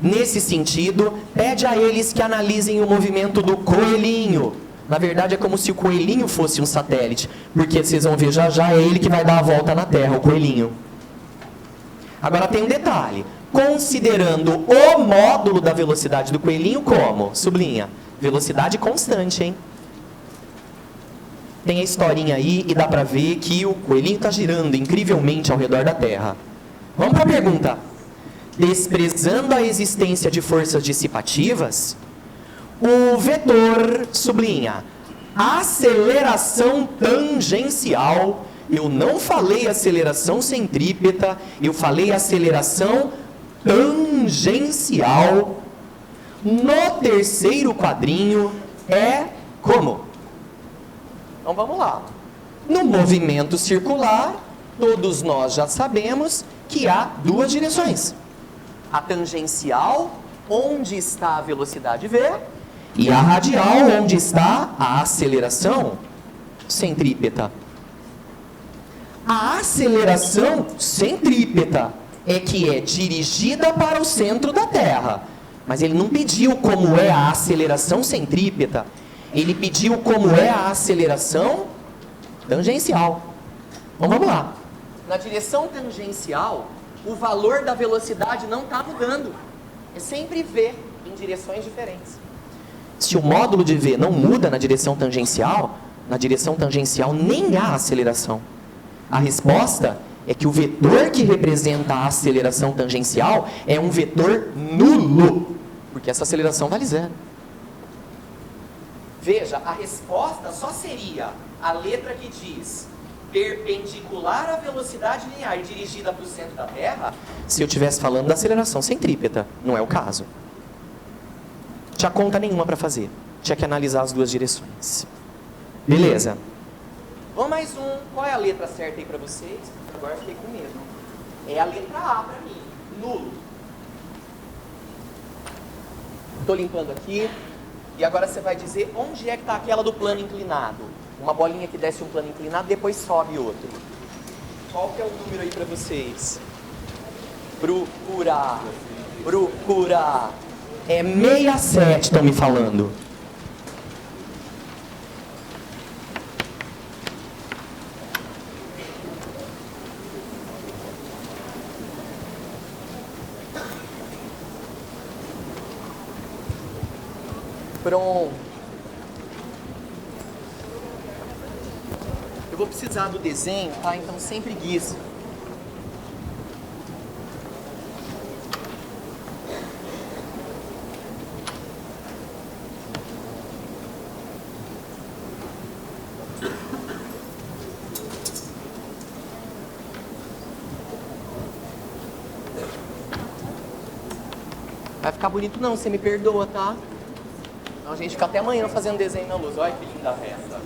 Nesse sentido, pede a eles que analisem o movimento do coelhinho. Na verdade, é como se o coelhinho fosse um satélite, porque vocês vão ver já já, é ele que vai dar a volta na Terra, o coelhinho. Agora tem um detalhe. Considerando o módulo da velocidade do coelhinho como? Sublinha. Velocidade constante, hein? Tem a historinha aí e dá pra ver que o coelhinho está girando incrivelmente ao redor da Terra. Vamos para a pergunta. Desprezando a existência de forças dissipativas, o vetor, sublinha, aceleração tangencial, eu não falei aceleração centrípeta, eu falei aceleração tangencial, no terceiro quadrinho é como? Então vamos lá. No movimento circular, todos nós já sabemos que há duas direções. A tangencial, onde está a velocidade v, e a radial, onde está a aceleração centrípeta. A aceleração centrípeta é que é dirigida para o centro da Terra. Mas ele não pediu como é a aceleração centrípeta. Ele pediu como é a aceleração tangencial. Então vamos lá. Na direção tangencial, o valor da velocidade não está mudando. É sempre v em direções diferentes. Se o módulo de V não muda na direção tangencial nem há aceleração. A resposta é que o vetor que representa a aceleração tangencial é um vetor nulo, porque essa aceleração vale zero. Veja, a resposta só seria a letra que diz perpendicular à velocidade linear dirigida para o centro da Terra, se eu estivesse falando da aceleração centrípeta. Não é o caso. Não tinha conta nenhuma para fazer. Tinha que analisar as duas direções. Beleza. Vamos mais um. Qual é a letra certa aí para vocês? Agora eu fiquei com medo. É a letra A para mim. Nulo. Estou limpando aqui. E agora você vai dizer onde é que está aquela do plano inclinado. Uma bolinha que desce um plano inclinado, depois sobe outro. Qual que é o número aí para vocês? Procura. É 67, estão me falando. Pronto. Eu vou precisar do desenho, tá? Então sem preguiça. Vai ficar bonito não, você me perdoa, tá? Então a gente fica até amanhã fazendo desenho na luz. Olha que linda a reta.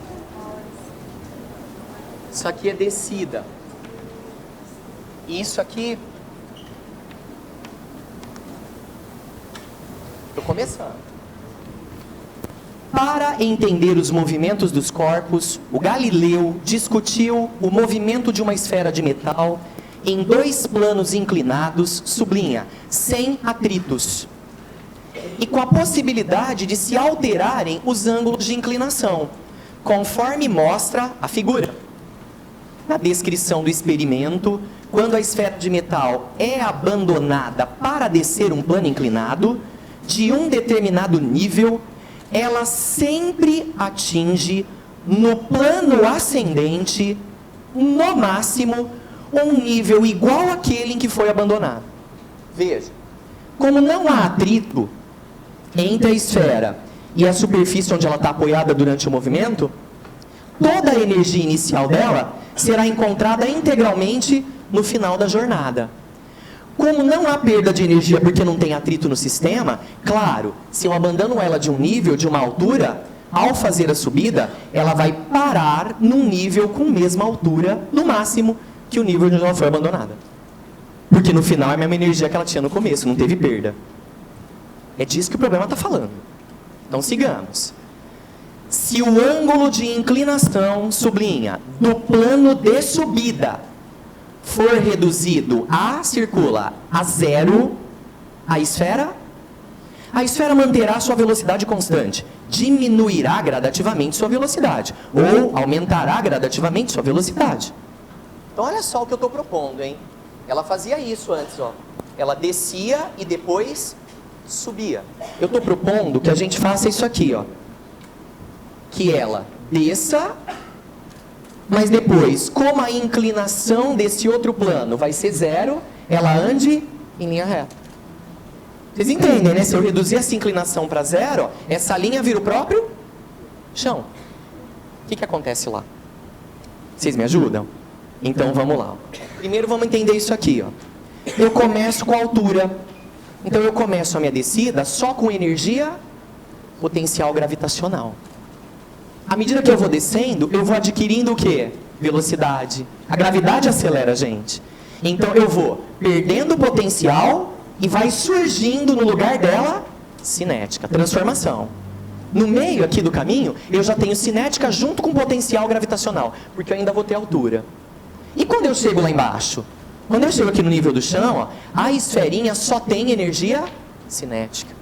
Isso aqui é descida. Isso aqui... Estou começando. Para entender os movimentos dos corpos, o Galileu discutiu o movimento de uma esfera de metal em dois planos inclinados, sublinha, sem atritos, e com a possibilidade de se alterarem os ângulos de inclinação, conforme mostra a figura. Na descrição do experimento, quando a esfera de metal é abandonada para descer um plano inclinado, de um determinado nível, ela sempre atinge no plano ascendente, no máximo, um nível igual àquele em que foi abandonado. Veja, como não há atrito entre a esfera e a superfície onde ela está apoiada durante o movimento, toda a energia inicial dela será encontrada integralmente no final da jornada. Como não há perda de energia porque não tem atrito no sistema, claro, se eu abandono ela de um nível, de uma altura, ao fazer a subida, ela vai parar num nível com a mesma altura, no máximo, que o nível onde ela foi abandonada. Porque no final é a mesma energia que ela tinha no começo, não teve perda. É disso que o problema está falando. Então sigamos. Se o ângulo de inclinação, sublinha, do plano de subida for reduzido a zero, a esfera manterá sua velocidade constante, diminuirá gradativamente sua velocidade, ou aumentará gradativamente sua velocidade. Então olha só o que eu estou propondo, hein? Ela fazia isso antes, ó. Ela descia e depois subia. Eu estou propondo que a gente faça isso aqui, ó. Que ela desça, mas depois, como a inclinação desse outro plano vai ser zero, ela ande em linha reta. Vocês entendem, né? Se eu reduzir essa inclinação para zero, ó, essa linha vira o próprio chão. O que acontece lá? Vocês me ajudam? Então vamos lá. Primeiro vamos entender isso aqui, ó. Eu começo com a altura. Então eu começo a minha descida só com energia potencial gravitacional. À medida que eu vou descendo, eu vou adquirindo o quê? Velocidade. A gravidade acelera a gente. Então eu vou perdendo potencial e vai surgindo no lugar dela cinética, transformação. No meio aqui do caminho, eu já tenho cinética junto com potencial gravitacional, porque eu ainda vou ter altura. E quando eu chego lá embaixo? Quando eu chego aqui no nível do chão, ó, a esferinha só tem energia cinética.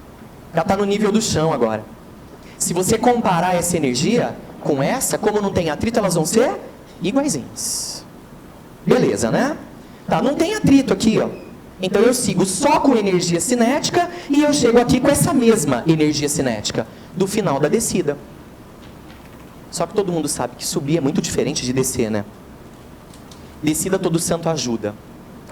Ela está no nível do chão agora. Se você comparar essa energia com essa, como não tem atrito, elas vão ser iguaizinhas. Beleza, né? Tá, não tem atrito aqui, ó. Então eu sigo só com energia cinética e eu chego aqui com essa mesma energia cinética do final da descida. Só que todo mundo sabe que subir é muito diferente de descer, né? Descida todo santo ajuda.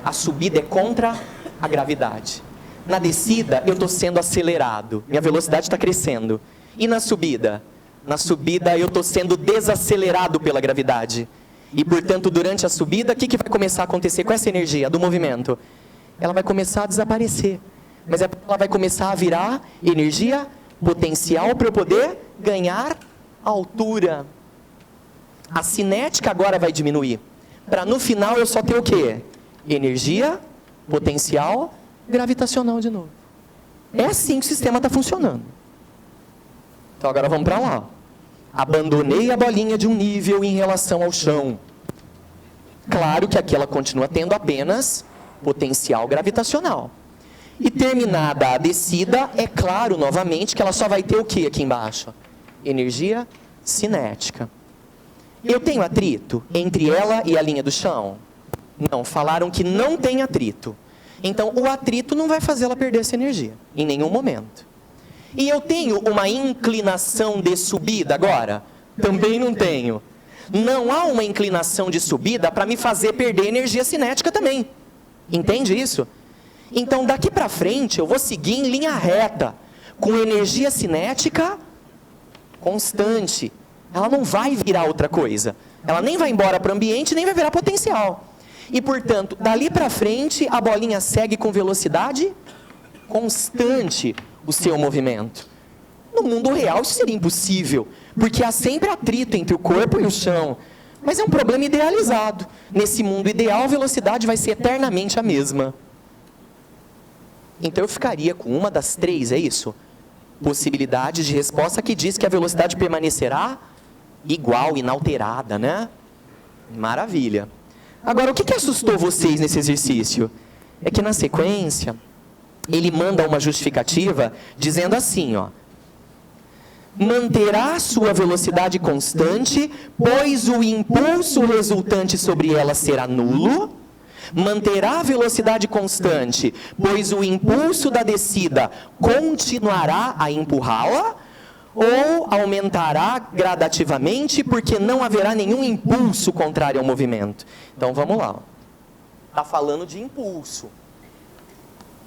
A subida é contra a gravidade. Na descida eu estou sendo acelerado, minha velocidade está crescendo. E na subida? Na subida eu estou sendo desacelerado pela gravidade. E portanto durante a subida, o que vai começar a acontecer com essa energia do movimento? Ela vai começar a desaparecer. Mas ela vai começar a virar energia potencial para eu poder ganhar altura. A cinética agora vai diminuir. Para no final eu só ter o quê? Energia potencial gravitacional de novo. É assim que o sistema está funcionando. Então agora vamos para lá. Abandonei a bolinha de um nível em relação ao chão. Claro que aqui ela continua tendo apenas potencial gravitacional. E terminada a descida, é claro novamente que ela só vai ter o que aqui embaixo? Energia cinética. Eu tenho atrito entre ela e a linha do chão? Não, falaram que não tem atrito. Então o atrito não vai fazer ela perder essa energia, em nenhum momento. E eu tenho uma inclinação de subida agora? Também não tenho. Não há uma inclinação de subida para me fazer perder energia cinética também. Entende isso? Então daqui para frente eu vou seguir em linha reta, com energia cinética constante. Ela não vai virar outra coisa. Ela nem vai embora para o ambiente, nem vai virar potencial. E portanto, dali para frente a bolinha segue com velocidade constante o seu movimento. No mundo real isso seria impossível, porque há sempre atrito entre o corpo e o chão. Mas é um problema idealizado. Nesse mundo ideal, a velocidade vai ser eternamente a mesma. Então eu ficaria com uma das três, é isso? Possibilidades de resposta que diz que a velocidade permanecerá igual, inalterada, né? Maravilha. Agora, o que assustou vocês nesse exercício? É que na sequência, ele manda uma justificativa dizendo assim, ó. Manterá sua velocidade constante, pois o impulso resultante sobre ela será nulo. Manterá a velocidade constante, pois o impulso da descida continuará a empurrá-la. Ou aumentará gradativamente, porque não haverá nenhum impulso contrário ao movimento. Então vamos lá. Está falando de impulso.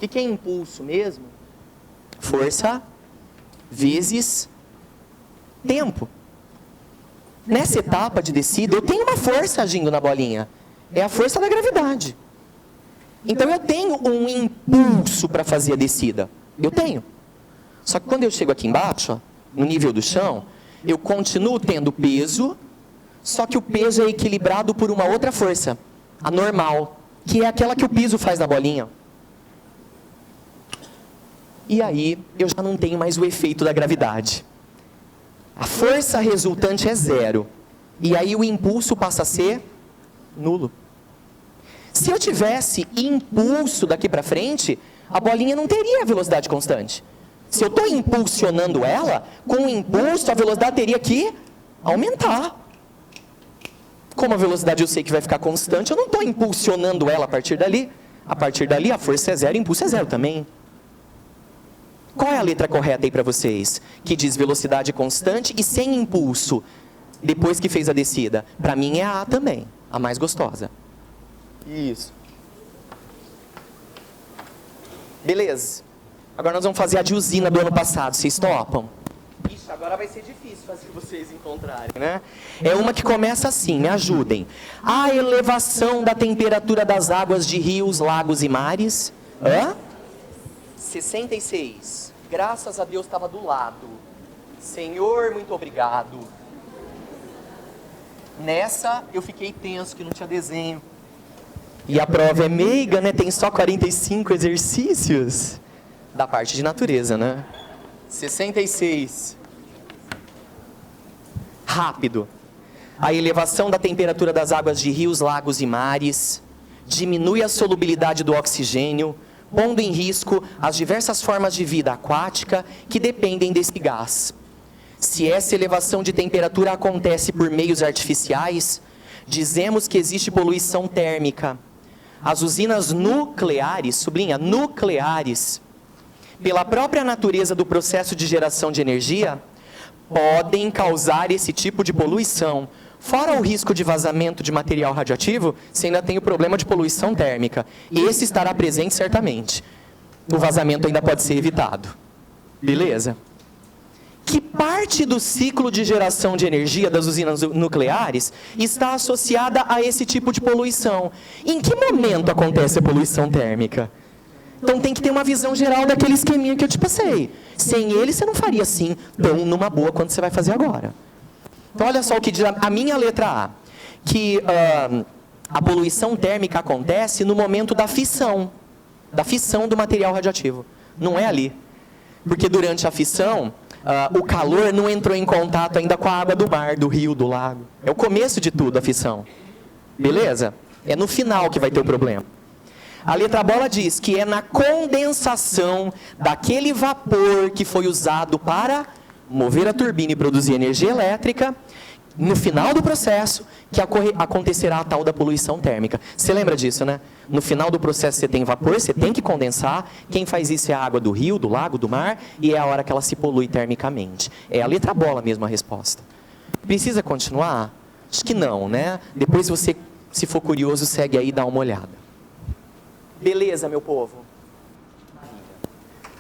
O que é impulso mesmo? Força vezes tempo. Nessa etapa de descida, eu tenho uma força agindo na bolinha. É a força da gravidade. Então eu tenho um impulso para fazer a descida. Eu tenho. Só que quando eu chego aqui embaixo, ó, no nível do chão, eu continuo tendo peso, só que o peso é equilibrado por uma outra força, a normal, que é aquela que o piso faz na bolinha. E aí, eu já não tenho mais o efeito da gravidade. A força resultante é zero. E aí o impulso passa a ser nulo. Se eu tivesse impulso daqui para frente, a bolinha não teria velocidade constante. Se eu estou impulsionando ela, com o impulso a velocidade teria que aumentar. Como a velocidade eu sei que vai ficar constante, eu não estou impulsionando ela a partir dali. A partir dali a força é zero, o impulso é zero também. Qual é a letra correta aí para vocês? Que diz velocidade constante e sem impulso, depois que fez a descida. Para mim é a A também, a mais gostosa. Isso. Beleza. Agora nós vamos fazer a de usina do ano passado, vocês topam? Ixi, agora vai ser difícil fazer vocês encontrarem, né? É uma que começa assim, me ajudem. A elevação da temperatura das águas de rios, lagos e mares. 66. Graças a Deus estava do lado. Senhor, muito obrigado. Nessa eu fiquei tenso, que não tinha desenho. E a prova é meiga, né? Tem só 45 exercícios. Da parte de natureza, né? 66. Rápido. A elevação da temperatura das águas de rios, lagos e mares diminui a solubilidade do oxigênio, pondo em risco as diversas formas de vida aquática que dependem desse gás. Se essa elevação de temperatura acontece por meios artificiais, dizemos que existe poluição térmica. As usinas nucleares, sublinha, nucleares, pela própria natureza do processo de geração de energia, podem causar esse tipo de poluição. Fora o risco de vazamento de material radioativo, você ainda tem o problema de poluição térmica. Esse estará presente certamente. O vazamento ainda pode ser evitado. Beleza? Que parte do ciclo de geração de energia das usinas nucleares está associada a esse tipo de poluição? Em que momento acontece a poluição térmica? Então tem que ter uma visão geral daquele esqueminha que eu te passei. Sem ele, você não faria assim, tão numa boa quanto você vai fazer agora. Então olha só o que diz a minha letra A. Que a poluição térmica acontece no momento da fissão do material radioativo. Não é ali. Porque durante a fissão, o calor não entrou em contato ainda com a água do mar, do rio, do lago. É o começo de tudo, a fissão. Beleza? É no final que vai ter o problema. A letra bola diz que é na condensação daquele vapor que foi usado para mover a turbina e produzir energia elétrica, no final do processo, que acontecerá a tal da poluição térmica. Você lembra disso, né? No final do processo você tem vapor, você tem que condensar. Quem faz isso é a água do rio, do lago, do mar, e é a hora que ela se polui termicamente. É a letra bola mesmo a resposta. Precisa continuar? Acho que não, né? Depois você, se for curioso, segue aí e dá uma olhada. Beleza, meu povo?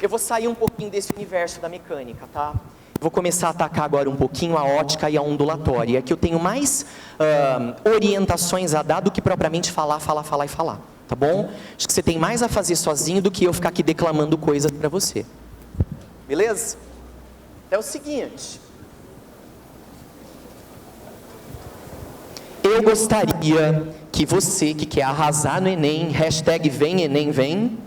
Eu vou sair um pouquinho desse universo da mecânica, tá? Vou começar a atacar agora um pouquinho a ótica e a ondulatória. Aqui eu tenho mais orientações a dar do que propriamente falar. Tá bom? Acho que você tem mais a fazer sozinho do que eu ficar aqui declamando coisas para você. Beleza? É o seguinte. Eu gostaria que você que quer arrasar no Enem, hashtag vem Enem vem.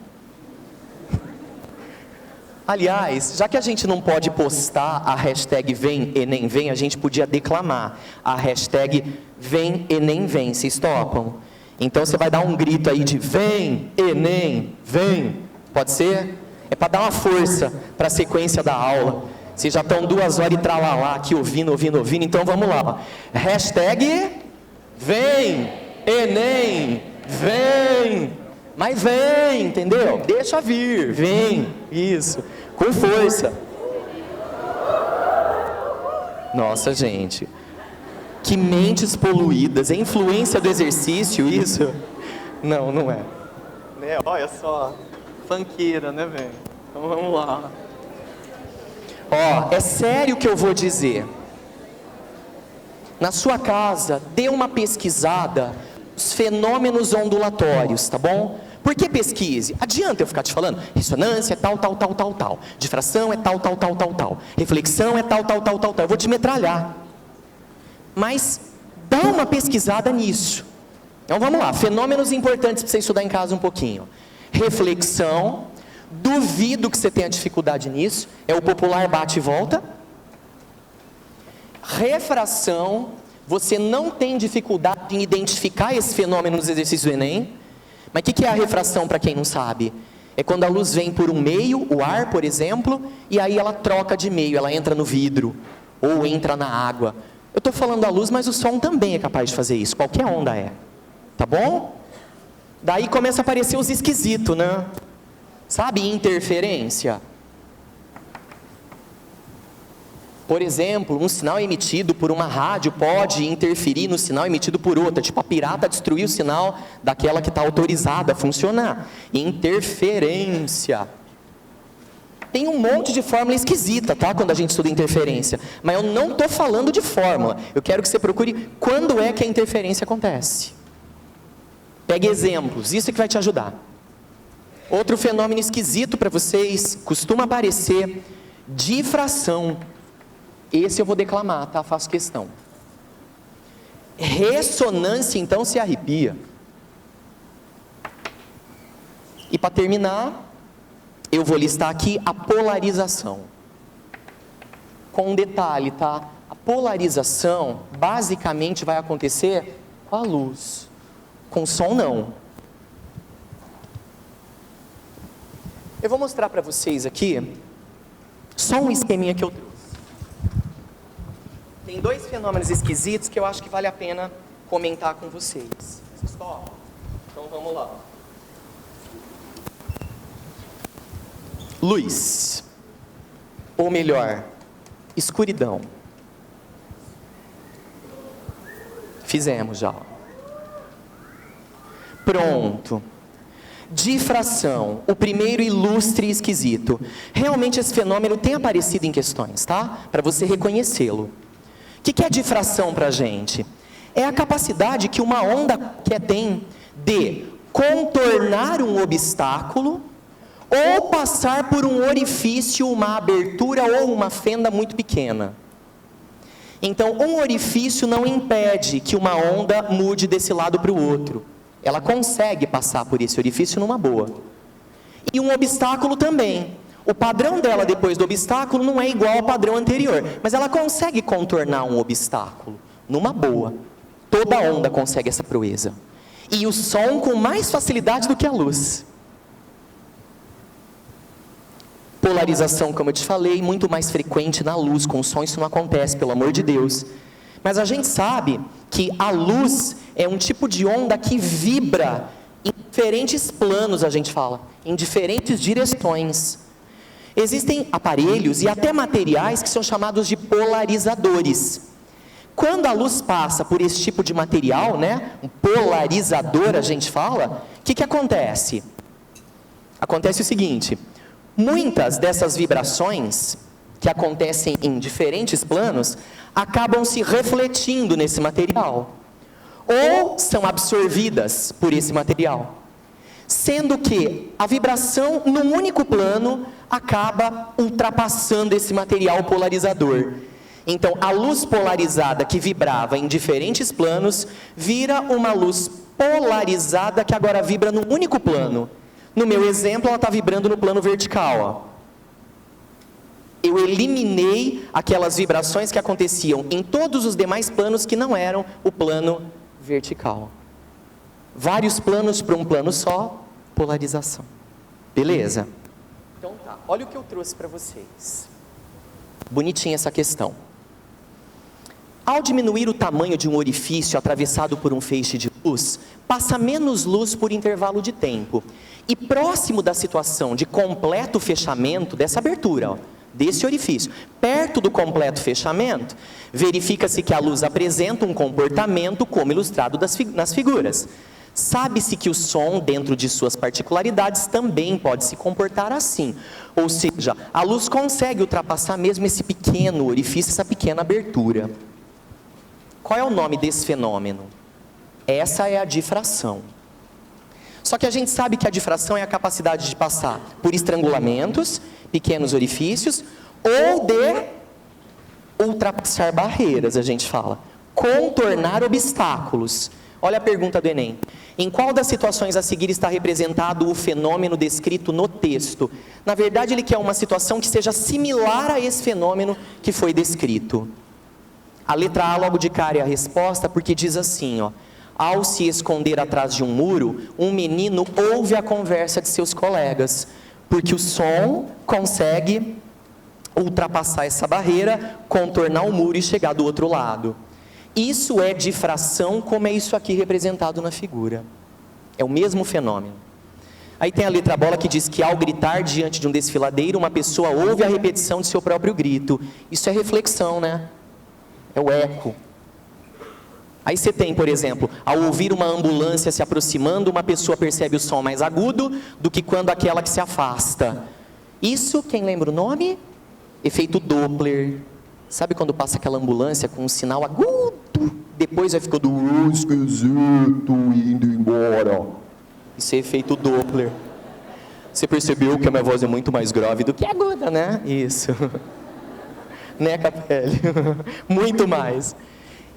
Aliás, já que a gente não pode postar a hashtag vem Enem vem, a gente podia declamar a hashtag vem Enem vem. Vocês topam? Então você vai dar um grito aí de vem Enem vem. Pode ser? É para dar uma força para a sequência da aula. Vocês já estão 2 horas e tralalá aqui ouvindo. Então vamos lá. Hashtag vem Enem vem. Mas vem, entendeu? Deixa vir, vem, isso, com força. Nossa, gente, que mentes poluídas, é influência do exercício isso? Não, não é. Né? Olha só, funkeira, né, velho? Então vamos lá. Ó, é sério o que eu vou dizer. Na sua casa, dê uma pesquisada os fenômenos ondulatórios, tá bom? Por que pesquise? Adianta eu ficar te falando? Ressonância é tal. Difração é tal. Reflexão é tal. Eu vou te metralhar. Mas dá uma pesquisada nisso. Então vamos lá, fenômenos importantes para você estudar em casa um pouquinho. Reflexão, duvido que você tenha dificuldade nisso, é o popular bate e volta. Refração, você não tem dificuldade em identificar esse fenômeno nos exercícios do Enem. Mas o que é a refração para quem não sabe? É quando a luz vem por um meio, o ar, por exemplo, e aí ela troca de meio, ela entra no vidro, ou entra na água. Eu estou falando da luz, mas o som também é capaz de fazer isso, qualquer onda é. Tá bom? Daí começa a aparecer os esquisitos, né? Sabe, interferência? Por exemplo, um sinal emitido por uma rádio pode interferir no sinal emitido por outra. Tipo, a pirata destruiu o sinal daquela que está autorizada a funcionar. Interferência. Tem um monte de fórmula esquisita, tá? Quando a gente estuda interferência. Mas eu não estou falando de fórmula. Eu quero que você procure quando é que a interferência acontece. Pegue exemplos, isso é que vai te ajudar. Outro fenômeno esquisito para vocês, costuma aparecer, difração. Esse eu vou declamar, tá? Faço questão. Ressonância, então, se arrepia. E para terminar, eu vou listar aqui a polarização. Com um detalhe, tá? A polarização, basicamente, vai acontecer com a luz. Com som, não. Eu vou mostrar para vocês aqui, só um esqueminha que eu trouxe. Tem 2 fenômenos esquisitos que eu acho que vale a pena comentar com vocês. Vocês topam? Então vamos lá. Luz, ou melhor, escuridão. Fizemos já. Pronto. Difração, o primeiro ilustre e esquisito. Realmente esse fenômeno tem aparecido em questões, tá? Para você reconhecê-lo. O que é difração para a gente? É a capacidade que uma onda tem de contornar um obstáculo ou passar por um orifício, uma abertura ou uma fenda muito pequena. Então, um orifício não impede que uma onda mude desse lado para o outro. Ela consegue passar por esse orifício numa boa. E um obstáculo também. O padrão dela depois do obstáculo não é igual ao padrão anterior, mas ela consegue contornar um obstáculo numa boa. Toda onda consegue essa proeza. E o som com mais facilidade do que a luz. Polarização, como eu te falei, muito mais frequente na luz. Com o som isso não acontece, pelo amor de Deus. Mas a gente sabe que a luz é um tipo de onda que vibra em diferentes planos, a gente fala, em diferentes direções. Existem aparelhos e até materiais que são chamados de polarizadores. Quando a luz passa por esse tipo de material, né, um polarizador a gente fala, o que acontece? Acontece o seguinte: muitas dessas vibrações que acontecem em diferentes planos acabam se refletindo nesse material ou são absorvidas por esse material, sendo que a vibração num único plano acaba ultrapassando esse material polarizador. Então a luz polarizada que vibrava em diferentes planos vira uma luz polarizada que agora vibra num único plano. No meu exemplo, ela está vibrando no plano vertical, ó. Eu eliminei aquelas vibrações que aconteciam em todos os demais planos que não eram o plano vertical. Vários planos para um plano só, polarização. Beleza? Então tá, olha o que eu trouxe para vocês. Bonitinha essa questão. Ao diminuir o tamanho de um orifício atravessado por um feixe de luz, passa menos luz por intervalo de tempo. E próximo da situação de completo fechamento dessa abertura, ó, desse orifício, perto do completo fechamento, verifica-se que a luz apresenta um comportamento como ilustrado nas figuras. Sabe-se que o som, dentro de suas particularidades, também pode se comportar assim. Ou seja, a luz consegue ultrapassar mesmo esse pequeno orifício, essa pequena abertura. Qual é o nome desse fenômeno? Essa é a difração. Só que a gente sabe que a difração é a capacidade de passar por estrangulamentos, pequenos orifícios, ou de ultrapassar barreiras, a gente fala. Contornar obstáculos. Olha a pergunta do Enem. Em qual das situações a seguir está representado o fenômeno descrito no texto? Na verdade, ele quer uma situação que seja similar a esse fenômeno que foi descrito. A letra A logo de cara é a resposta, porque diz assim, ó. Ao se esconder atrás de um muro, um menino ouve a conversa de seus colegas, porque o som consegue ultrapassar essa barreira, contornar o muro e chegar do outro lado. Isso é difração, como é isso aqui representado na figura. É o mesmo fenômeno. Aí tem a letra bola que diz que ao gritar diante de um desfiladeiro, uma pessoa ouve a repetição de seu próprio grito. Isso é reflexão, né? É o eco. Aí você tem, por exemplo, ao ouvir uma ambulância se aproximando, uma pessoa percebe o som mais agudo do que quando aquela que se afasta. Isso, quem lembra o nome? Efeito Doppler. Sabe quando passa aquela ambulância com um sinal agudo, depois vai ficando esquisito, indo embora. Isso é efeito Doppler. Você percebeu que a minha voz é muito mais grave do que aguda, né? Isso. Né, Capelli? Muito mais.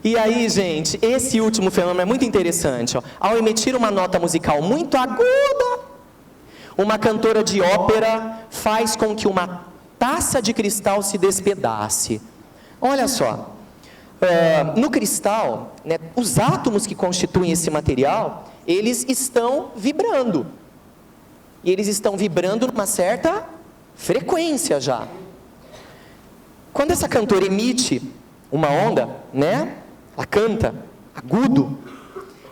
E aí, gente, esse último fenômeno é muito interessante. Ó. Ao emitir uma nota musical muito aguda, uma cantora de ópera faz com que uma taça de cristal se despedace. Olha só, no cristal, né, os átomos que constituem esse material, eles estão vibrando. E eles estão vibrando numa certa frequência já. Quando essa cantora emite uma onda, né? Ela canta agudo,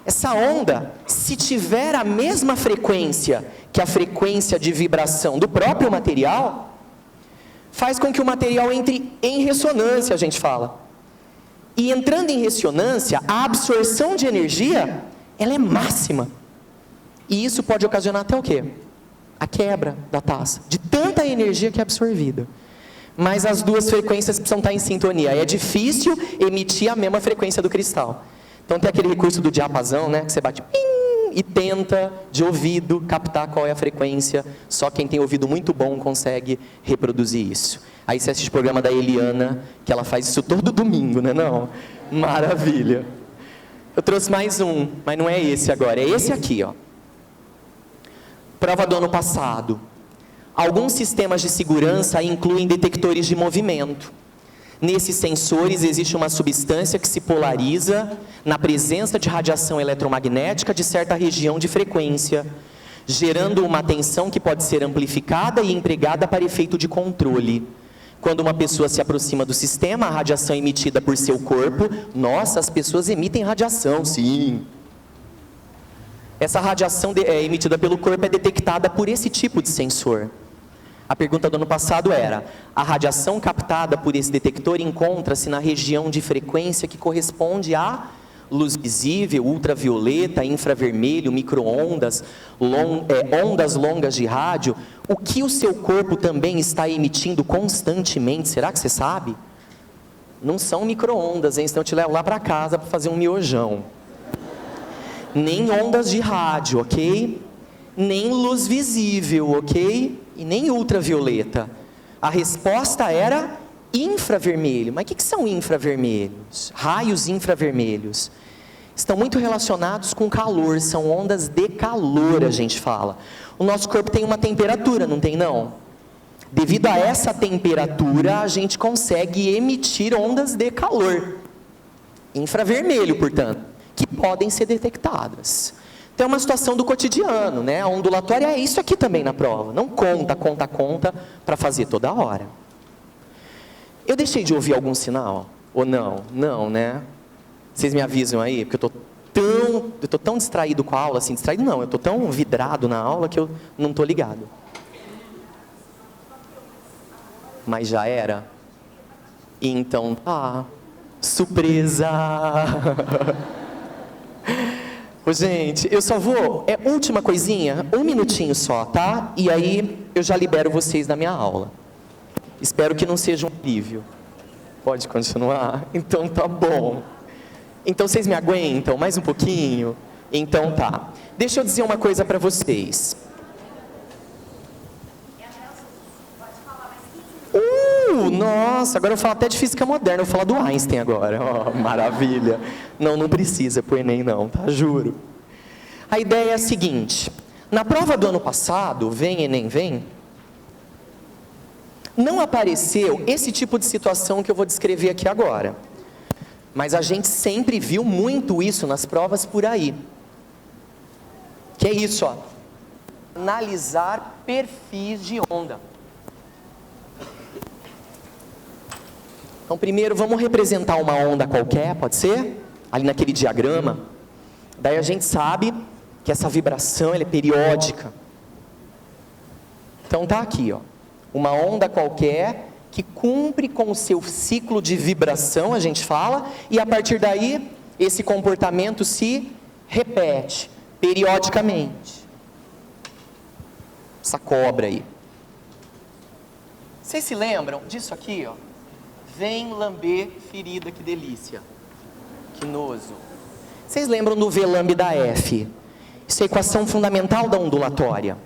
Essa onda, se tiver a mesma frequência que a frequência de vibração do próprio material, faz com que o material entre em ressonância, a gente fala. E entrando em ressonância, a absorção de energia, ela é máxima. E isso pode ocasionar até o quê? A quebra da taça, de tanta energia que é absorvida. Mas as duas frequências precisam estar em sintonia. É difícil emitir a mesma frequência do cristal. Então tem aquele recurso do diapasão, né? Que você bate pim, e tenta, de ouvido, captar qual é a frequência. Só quem tem ouvido muito bom consegue reproduzir isso. Aí você assiste o programa da Eliana, que ela faz isso todo domingo, né? Não? Maravilha. Eu trouxe mais um, mas não é esse agora. É esse aqui, ó. Prova do ano passado. Alguns sistemas de segurança incluem detectores de movimento. Nesses sensores existe uma substância que se polariza na presença de radiação eletromagnética de certa região de frequência, gerando uma tensão que pode ser amplificada e empregada para efeito de controle. Quando uma pessoa se aproxima do sistema, a radiação emitida por seu corpo, nossa, as pessoas emitem radiação, sim. Essa radiação emitida pelo corpo é detectada por esse tipo de sensor. A pergunta do ano passado era: a radiação captada por esse detector encontra-se na região de frequência que corresponde à luz visível, ultravioleta, infravermelho, micro-ondas, ondas longas de rádio? O que o seu corpo também está emitindo constantemente? Será que você sabe? Não são micro-ondas, hein? Senão eu te levo lá para casa para fazer um miojão. Nem ondas de rádio, ok? Nem luz visível, ok? E nem ultravioleta. A resposta era infravermelho. Mas o que são infravermelhos? Raios infravermelhos. Estão muito relacionados com calor, são ondas de calor, a gente fala. O nosso corpo tem uma temperatura, não tem não? Devido a essa temperatura, a gente consegue emitir ondas de calor. Infravermelho, portanto, que podem ser detectadas. Então é uma situação do cotidiano, né? A ondulatória é isso aqui também na prova. Não conta para fazer toda hora. Eu deixei de ouvir algum sinal? Ou não? Não, né? Vocês me avisam aí, porque eu tô tão distraído com a aula, assim, distraído não, eu tô tão vidrado na aula que eu não tô ligado. Mas já era? Então, surpresa! Ô, gente, eu só vou, última coisinha, 1 minutinho só, tá? E aí eu já libero vocês da minha aula. Espero que não seja um alívio. Pode continuar? Então tá bom. Então vocês me aguentam mais um pouquinho? Então tá. Deixa eu dizer uma coisa para vocês. Nossa, agora eu falo até de física moderna, eu vou falar do Einstein agora. Oh, maravilha. Não precisa pro Enem não, tá? Juro. A ideia é a seguinte. Na prova do ano passado, vem Enem, vem, não apareceu esse tipo de situação que eu vou descrever aqui agora. Mas a gente sempre viu muito isso nas provas por aí. Que é isso, ó. Analisar perfis de onda. Então, primeiro, vamos representar uma onda qualquer, pode ser? Ali naquele diagrama. Daí a gente sabe que essa vibração ela é periódica. Então, tá aqui, ó. Uma onda qualquer que cumpre com o seu ciclo de vibração, a gente fala, e a partir daí, esse comportamento se repete periodicamente. Essa cobra aí. Vocês se lembram disso aqui, ó? Vem lamber ferida, que delícia. Que nojo. Vocês lembram do V lambda F? Isso é a equação fundamental da ondulatória.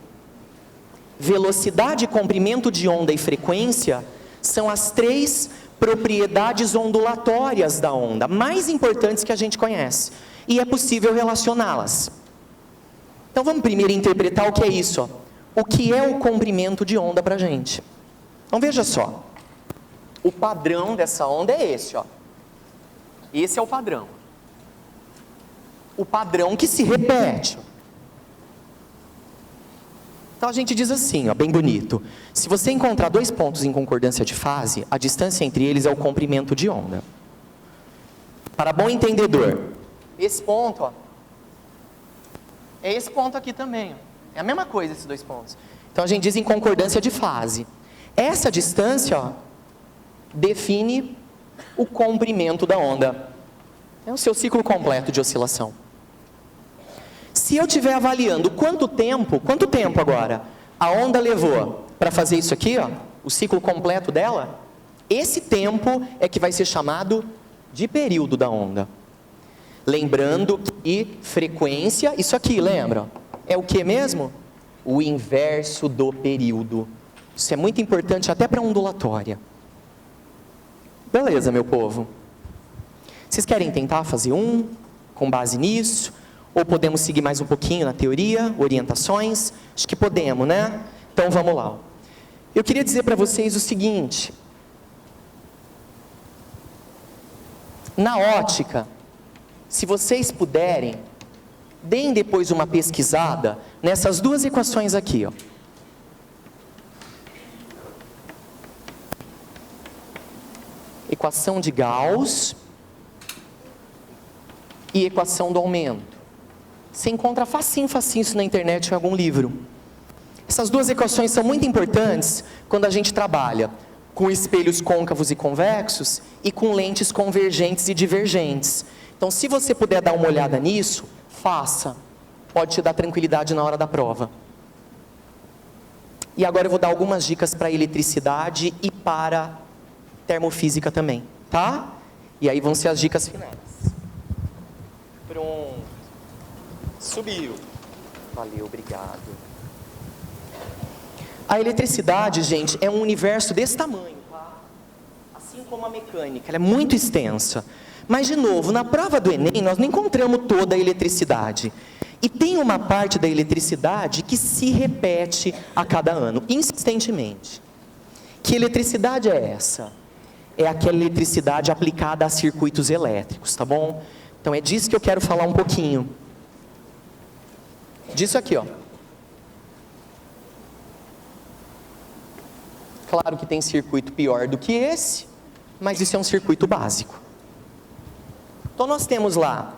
Velocidade, comprimento de onda e frequência são as 3 propriedades ondulatórias da onda, mais importantes que a gente conhece. E é possível relacioná-las. Então vamos primeiro interpretar o que é isso, ó. O que é o comprimento de onda para a gente? Então veja só. O padrão dessa onda é esse, ó. Esse é o padrão. O padrão que se repete. Então a gente diz assim, ó, bem bonito. Se você encontrar 2 pontos em concordância de fase, a distância entre eles é o comprimento de onda. Para bom entendedor, esse ponto, ó, É esse ponto aqui também. É a mesma coisa esses dois pontos. Então a gente diz em concordância de fase. Essa distância, ó, define o comprimento da onda. É o seu ciclo completo de oscilação. Se eu estiver avaliando quanto tempo agora a onda levou para fazer isso aqui, ó, o ciclo completo dela, esse tempo é que vai ser chamado de período da onda. Lembrando que frequência, isso aqui, lembra? É o que mesmo? O inverso do período. Isso é muito importante até para ondulatória. Beleza, meu povo? Vocês querem tentar fazer com base nisso? Ou podemos seguir mais um pouquinho na teoria, orientações? Acho que podemos, né? Então vamos lá. Eu queria dizer para vocês o seguinte. Na ótica, se vocês puderem, deem depois uma pesquisada nessas duas equações aqui, ó. Equação de Gauss e equação do aumento. Você encontra facinho isso na internet em algum livro. Essas duas equações são muito importantes quando a gente trabalha com espelhos côncavos e convexos e com lentes convergentes e divergentes. Então, se você puder dar uma olhada nisso, faça. Pode te dar tranquilidade na hora da prova. E agora eu vou dar algumas dicas para eletricidade e para termofísica também, tá? E aí vão ser as dicas finais. Pronto. Subiu. Valeu, obrigado. A eletricidade, gente, é um universo desse tamanho, tá? Assim como a mecânica, ela é muito extensa. Mas, de novo, na prova do Enem, nós não encontramos toda a eletricidade. E tem uma parte da eletricidade que se repete a cada ano, insistentemente. Que eletricidade é essa? É aquela eletricidade aplicada a circuitos elétricos, tá bom? Então, é disso que eu quero falar um pouquinho. Disso aqui, ó. Claro que tem circuito pior do que esse, mas isso é um circuito básico. Então nós temos lá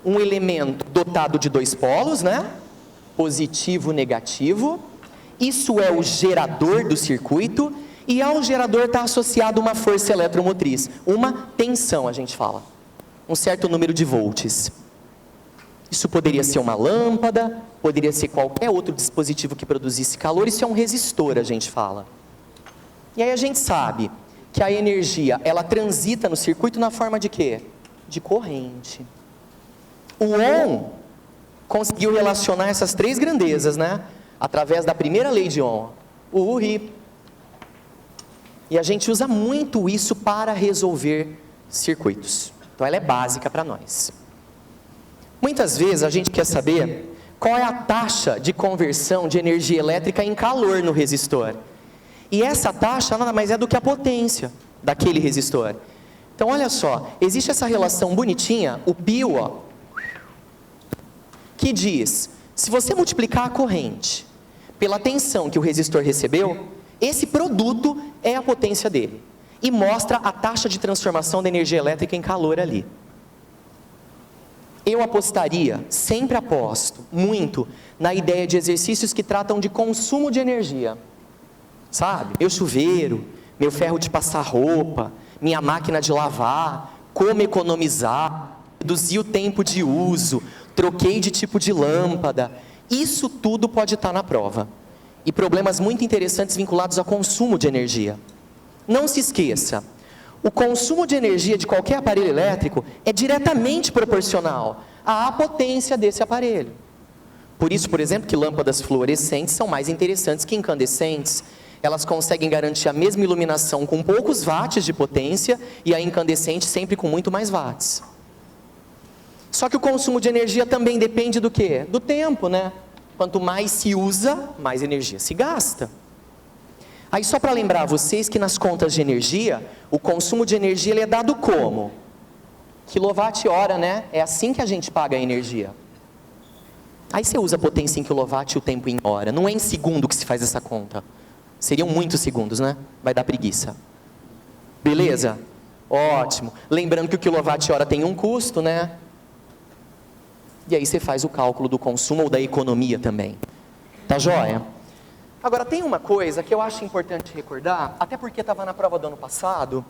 um elemento dotado de dois polos, né? Positivo, negativo. Isso é o gerador do circuito e ao gerador está associado uma força eletromotriz, uma tensão, a gente fala. Um certo número de volts. Isso poderia ser uma lâmpada, poderia ser qualquer outro dispositivo que produzisse calor. Isso é um resistor, a gente fala. E aí a gente sabe que a energia, ela transita no circuito na forma de quê? De corrente. O Ohm conseguiu relacionar essas três grandezas, né? Através da primeira lei de Ohm, o Uri. E a gente usa muito isso para resolver circuitos. Então ela é básica para nós. Muitas vezes a gente quer saber qual é a taxa de conversão de energia elétrica em calor no resistor. E essa taxa nada mais é do que a potência daquele resistor. Então olha só, existe essa relação bonitinha, o π, ó, que diz, se você multiplicar a corrente pela tensão que o resistor recebeu, esse produto é a potência dele. E mostra a taxa de transformação da energia elétrica em calor ali. Eu apostaria, sempre aposto, muito, na ideia de exercícios que tratam de consumo de energia. Sabe? Meu chuveiro, meu ferro de passar roupa, minha máquina de lavar, como economizar, reduzir o tempo de uso, troquei de tipo de lâmpada. Isso tudo pode estar na prova. E problemas muito interessantes vinculados ao consumo de energia. Não se esqueça, o consumo de energia de qualquer aparelho elétrico é diretamente proporcional à potência desse aparelho. Por isso, por exemplo, que lâmpadas fluorescentes são mais interessantes que incandescentes. Elas conseguem garantir a mesma iluminação com poucos watts de potência e a incandescente sempre com muito mais watts. Só que o consumo de energia também depende do quê? Do tempo, né? Quanto mais se usa, mais energia se gasta. Aí só para lembrar vocês que nas contas de energia, o consumo de energia ele é dado como? Quilowatt-hora, né? É assim que a gente paga a energia. Aí você usa a potência em quilowatt e o tempo em hora. Não é em segundo que se faz essa conta. Seriam muitos segundos, né? Vai dar preguiça. Beleza? Ótimo. Lembrando que o quilowatt-hora tem um custo, né? E aí você faz o cálculo do consumo ou da economia também. Tá joia? Agora, tem uma coisa que eu acho importante recordar, até porque estava na prova do ano passado,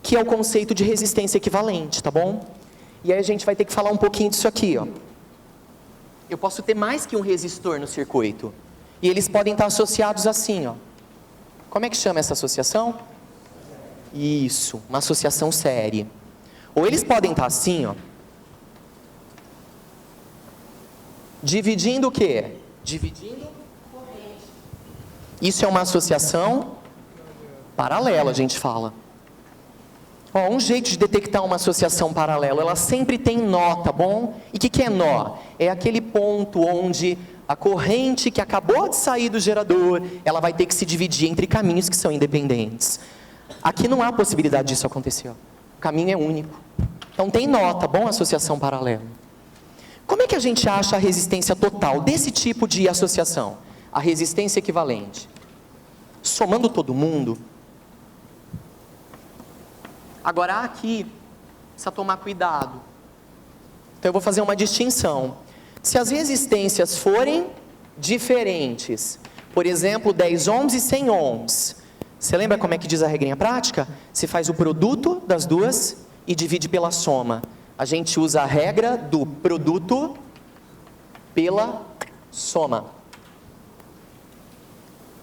que é o conceito de resistência equivalente, tá bom? E aí a gente vai ter que falar um pouquinho disso aqui, ó. Eu posso ter mais que um resistor no circuito. E eles podem estar associados assim, ó. Como é que chama essa associação? Isso, uma associação série. Ou eles podem estar assim, ó. Dividindo o quê? Dividindo corrente. Isso é uma associação paralela, a gente fala. Ó, um jeito de detectar uma associação paralela, ela sempre tem nó, tá bom? E o que é nó? É aquele ponto onde a corrente que acabou de sair do gerador, ela vai ter que se dividir entre caminhos que são independentes. Aqui não há possibilidade disso acontecer. Ó. O caminho é único. Então tem nó, tá bom? Associação paralela. Como é que a gente acha a resistência total desse tipo de associação? A resistência equivalente. Somando todo mundo. Agora aqui, precisa tomar cuidado. Então eu vou fazer uma distinção. Se as resistências forem diferentes, por exemplo, 10 ohms e 100 ohms, você lembra como é que diz a regrinha prática? Você faz o produto das duas e divide pela soma. A gente usa a regra do produto pela soma.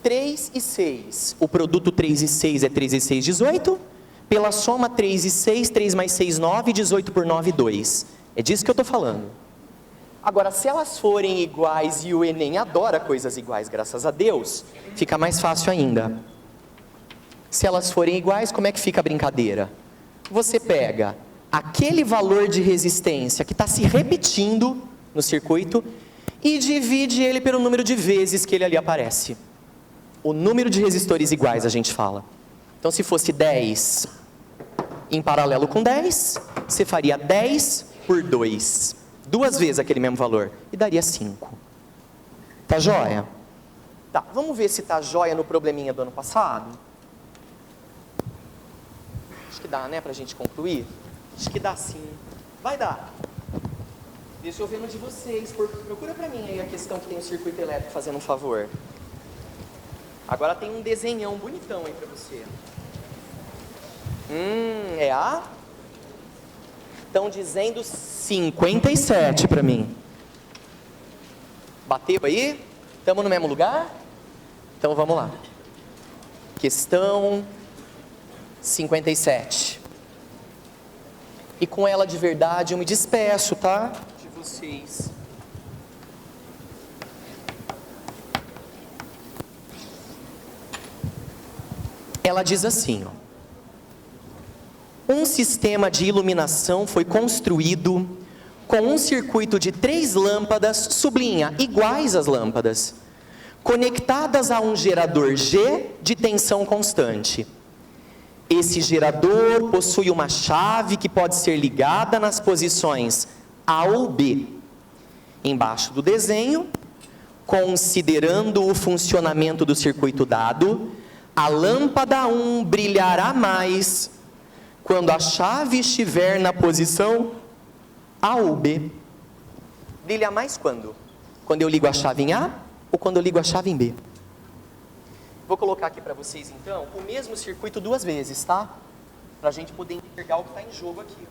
3 e 6. O produto 3 e 6 é 3 e 6, 18. Pela soma 3 e 6, 3 mais 6, 9, 18 por 9, 2. É disso que eu estou falando. Agora, se elas forem iguais, e o Enem adora coisas iguais, graças a Deus, fica mais fácil ainda. Se elas forem iguais, como é que fica a brincadeira? Você pega aquele valor de resistência que está se repetindo no circuito e divide ele pelo número de vezes que ele ali aparece. O número de resistores iguais, a gente fala. Então, se fosse 10 em paralelo com 10, você faria 10 por 2. 2 vezes aquele mesmo valor. E daria 5. Tá joia? Tá, vamos ver se tá joia no probleminha do ano passado? Acho que dá, né, pra gente concluir? Acho que dá sim. Vai dar. Deixa eu ver no de vocês. Procura pra mim aí a questão que tem o circuito elétrico, fazendo um favor. Agora tem um desenhão bonitão aí pra você. É a? Estão dizendo 57 para mim. Bateu aí? Estamos no mesmo lugar? Então vamos lá. Questão 57. E com ela de verdade eu me despeço, tá? De vocês. Ela diz assim, ó. Um sistema de iluminação foi construído com um circuito de 3 lâmpadas, sublinha, iguais às lâmpadas, conectadas a um gerador G de tensão constante. Esse gerador possui uma chave que pode ser ligada nas posições A ou B. Embaixo do desenho, considerando o funcionamento do circuito dado, a lâmpada 1 brilhará mais quando a chave estiver na posição A ou B. Brilha mais quando? Quando eu ligo a chave em A ou quando eu ligo a chave em B? Vou colocar aqui para vocês então o mesmo circuito 2 vezes, tá? Para a gente poder enxergar o que está em jogo aqui.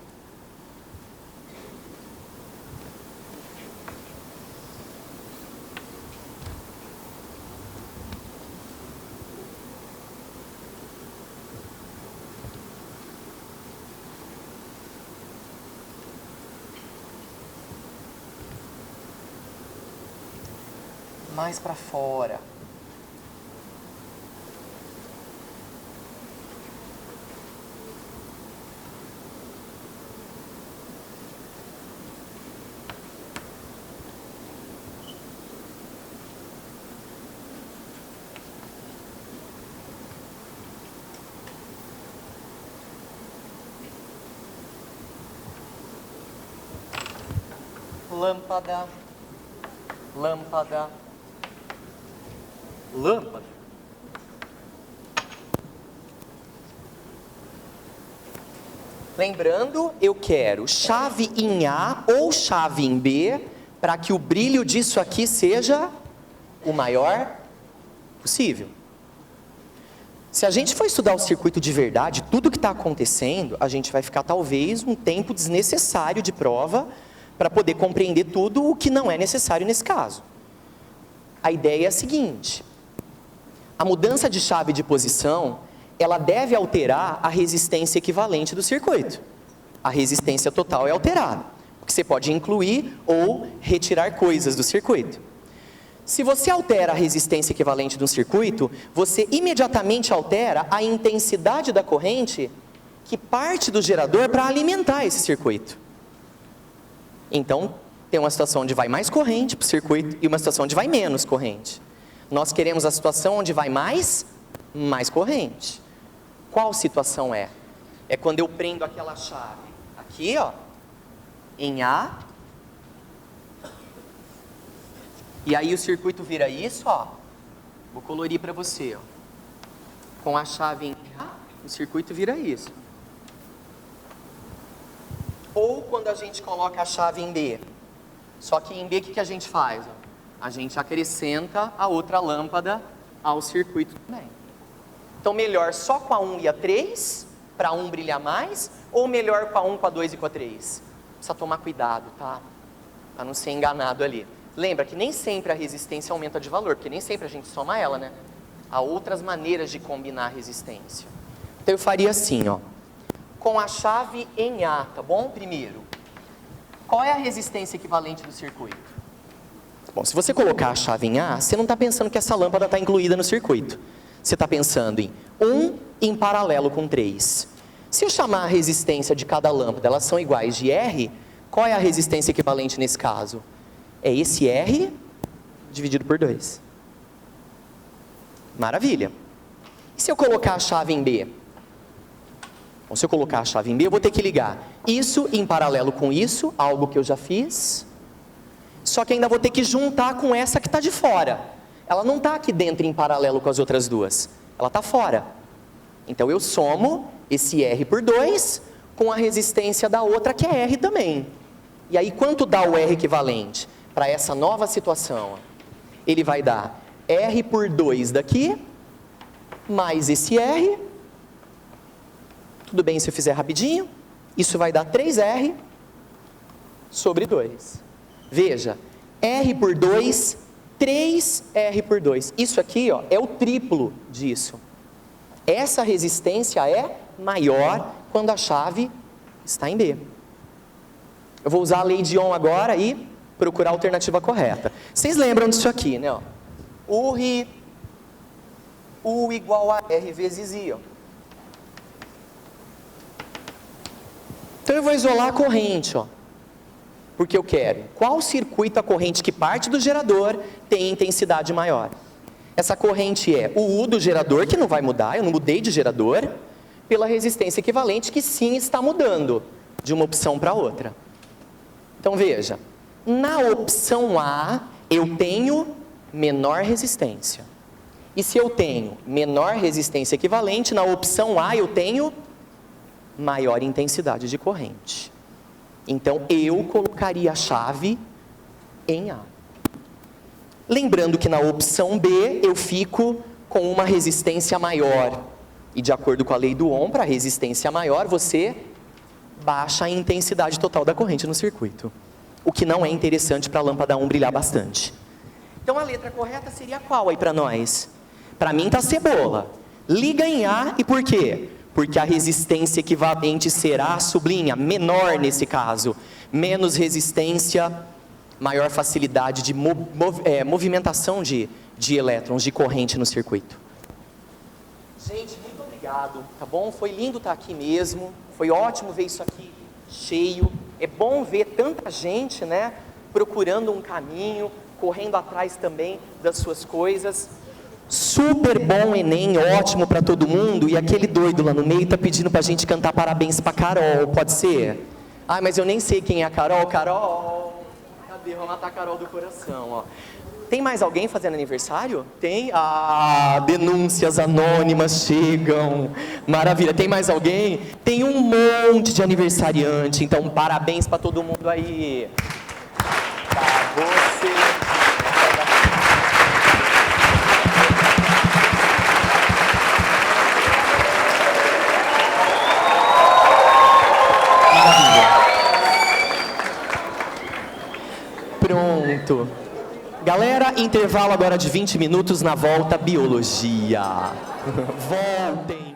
Mais para fora. Lâmpada, lâmpada, lâmpada. Lembrando, eu quero chave em A ou chave em B, para que o brilho disso aqui seja o maior possível. Se a gente for estudar o circuito de verdade, tudo que está acontecendo, a gente vai ficar talvez um tempo desnecessário de prova para poder compreender tudo o que não é necessário nesse caso. A ideia é a seguinte: a mudança de chave de posição, ela deve alterar a resistência equivalente do circuito. A resistência total é alterada, porque você pode incluir ou retirar coisas do circuito. Se você altera a resistência equivalente de um circuito, você imediatamente altera a intensidade da corrente que parte do gerador para alimentar esse circuito. Então, tem uma situação onde vai mais corrente para o circuito e uma situação onde vai menos corrente. Nós queremos a situação onde vai mais corrente. Qual situação é? É quando eu prendo aquela chave aqui, ó, em A, e aí o circuito vira isso, ó. Vou colorir para você, ó. Com a chave em A, o circuito vira isso. Ou quando a gente coloca a chave em B. Só que em B, o que a gente faz? A gente acrescenta a outra lâmpada ao circuito também. Então, melhor só com a 1 e a 3, para 1 brilhar mais, ou melhor com a 1, com a 2 e com a 3? Precisa tomar cuidado, tá? Para não ser enganado ali. Lembra que nem sempre a resistência aumenta de valor, porque nem sempre a gente soma ela, né? Há outras maneiras de combinar a resistência. Então, eu faria assim, ó. Com a chave em A, tá bom? Primeiro, qual é a resistência equivalente do circuito? Bom, se você colocar a chave em A, você não está pensando que essa lâmpada está incluída no circuito. Você está pensando em 1 em paralelo com 3. Se eu chamar a resistência de cada lâmpada, elas são iguais de R, qual é a resistência equivalente nesse caso? É esse R dividido por 2. Maravilha. E se eu colocar a chave em B? Bom, se eu colocar a chave em B, eu vou ter que ligar isso em paralelo com isso, algo que eu já fiz. Só que ainda vou ter que juntar com essa que está de fora. Ela não está aqui dentro em paralelo com as outras duas. Ela está fora. Então eu somo esse R por 2 com a resistência da outra, que é R também. E aí quanto dá o R equivalente? Para essa nova situação, ele vai dar R por 2 daqui, mais esse R. Tudo bem se eu fizer rapidinho? Isso vai dar 3R sobre 2. Veja, R por 2, 3R por 2. Isso aqui, ó, é o triplo disso. Essa resistência é maior quando a chave está em B. Eu vou usar a lei de Ohm agora e procurar a alternativa correta. Vocês lembram disso aqui, né? Ó? U igual a R vezes I. Ó. Então eu vou isolar a corrente, ó. Porque eu quero. Qual circuito a corrente que parte do gerador tem intensidade maior? Essa corrente é o U do gerador, que não vai mudar, eu não mudei de gerador, pela resistência equivalente, que sim está mudando de uma opção para outra. Então veja, na opção A, eu tenho menor resistência. E se eu tenho menor resistência equivalente, na opção A eu tenho maior intensidade de corrente. Então, eu colocaria a chave em A. Lembrando que na opção B, eu fico com uma resistência maior. E de acordo com a lei do Ohm, para resistência maior, você baixa a intensidade total da corrente no circuito. O que não é interessante para a lâmpada 1 brilhar bastante. Então, a letra correta seria qual aí para nós? Para mim, tá cebola. Liga em A e por quê? Porque a resistência equivalente será, sublinha, menor nesse caso. Menos resistência, maior facilidade de movimentação de elétrons, de corrente no circuito. Gente, muito obrigado, tá bom? Foi lindo estar aqui mesmo. Foi ótimo ver isso aqui cheio. É bom ver tanta gente, né, procurando um caminho, correndo atrás também das suas coisas. Super bom Enem, ótimo para todo mundo. E aquele doido lá no meio tá pedindo pra gente cantar parabéns pra Carol, pode ser? Ah, mas eu nem sei quem é a Carol. Carol, cadê? Vou matar a Carol do coração, ó. Tem mais alguém fazendo aniversário? Tem? Denúncias anônimas chegam. Maravilha. Tem mais alguém? Tem um monte de aniversariante. Então, parabéns para todo mundo aí. Pra você. Pronto. Galera, intervalo agora de 20 minutos, na volta, biologia. Voltem.